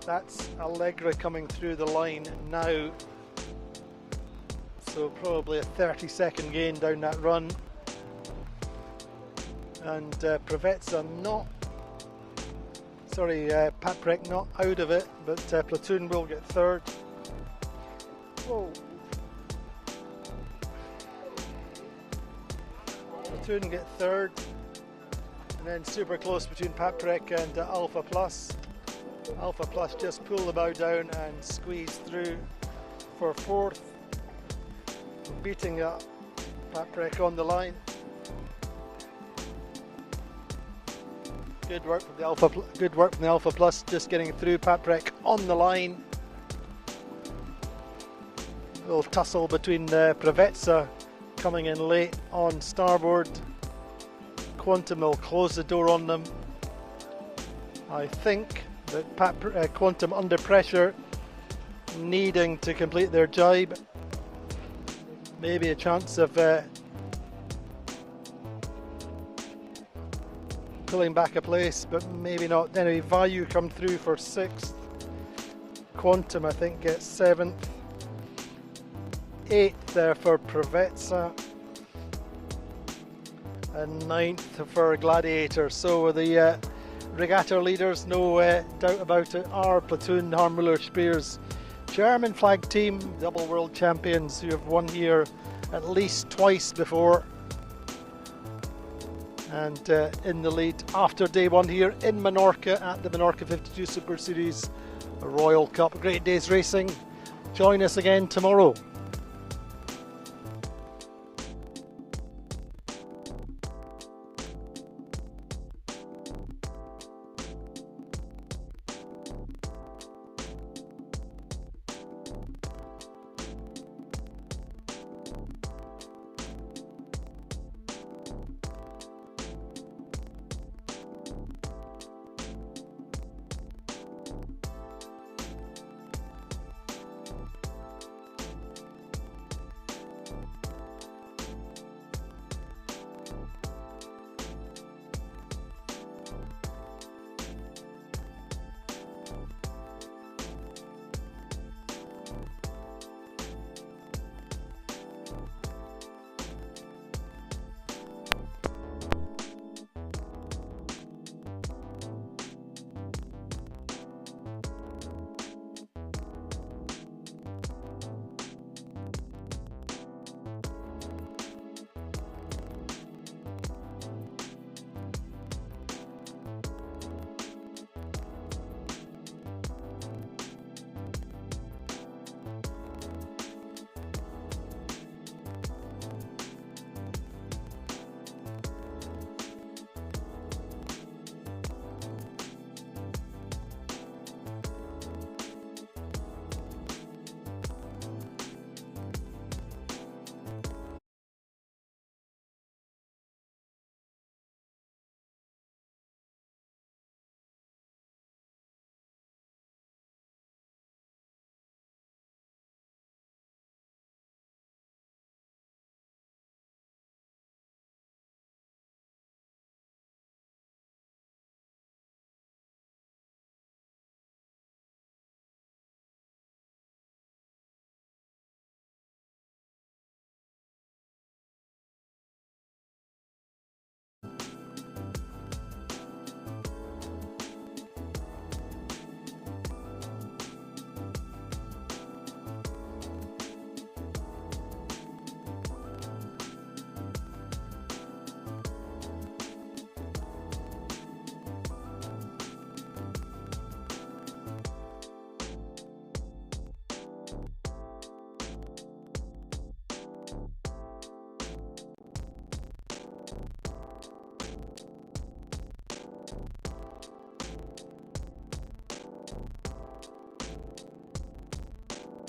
that's Allegra coming through the line now. So probably a 30-second gain down that run, and Paprec not out of it, but Platoon will get third. Whoa. Platoon get third, and then super close between Paprec and Alpha Plus. Alpha Plus just pull the bow down and squeeze through for fourth, beating up Paprec on the line. Good work from the Alpha Plus, just getting through Paprec on the line. A little tussle between Prevetsa coming in late on starboard. Quantum will close the door on them. I think that Quantum under pressure, needing to complete their jibe. Maybe a chance of pulling back a place, but maybe not. Anyway, Vayu come through for 6th. Quantum, I think, gets 7th. 8th there for Prevetsa. And 9th for Gladiator. So the regatta leaders, no doubt about it, are Platoon Harmuller Spears. German flag team, double world champions who have won here at least twice before, and in the lead after day one here in Menorca at the Menorca 52 Super Series Royal Cup. Great day's racing. Join us again tomorrow.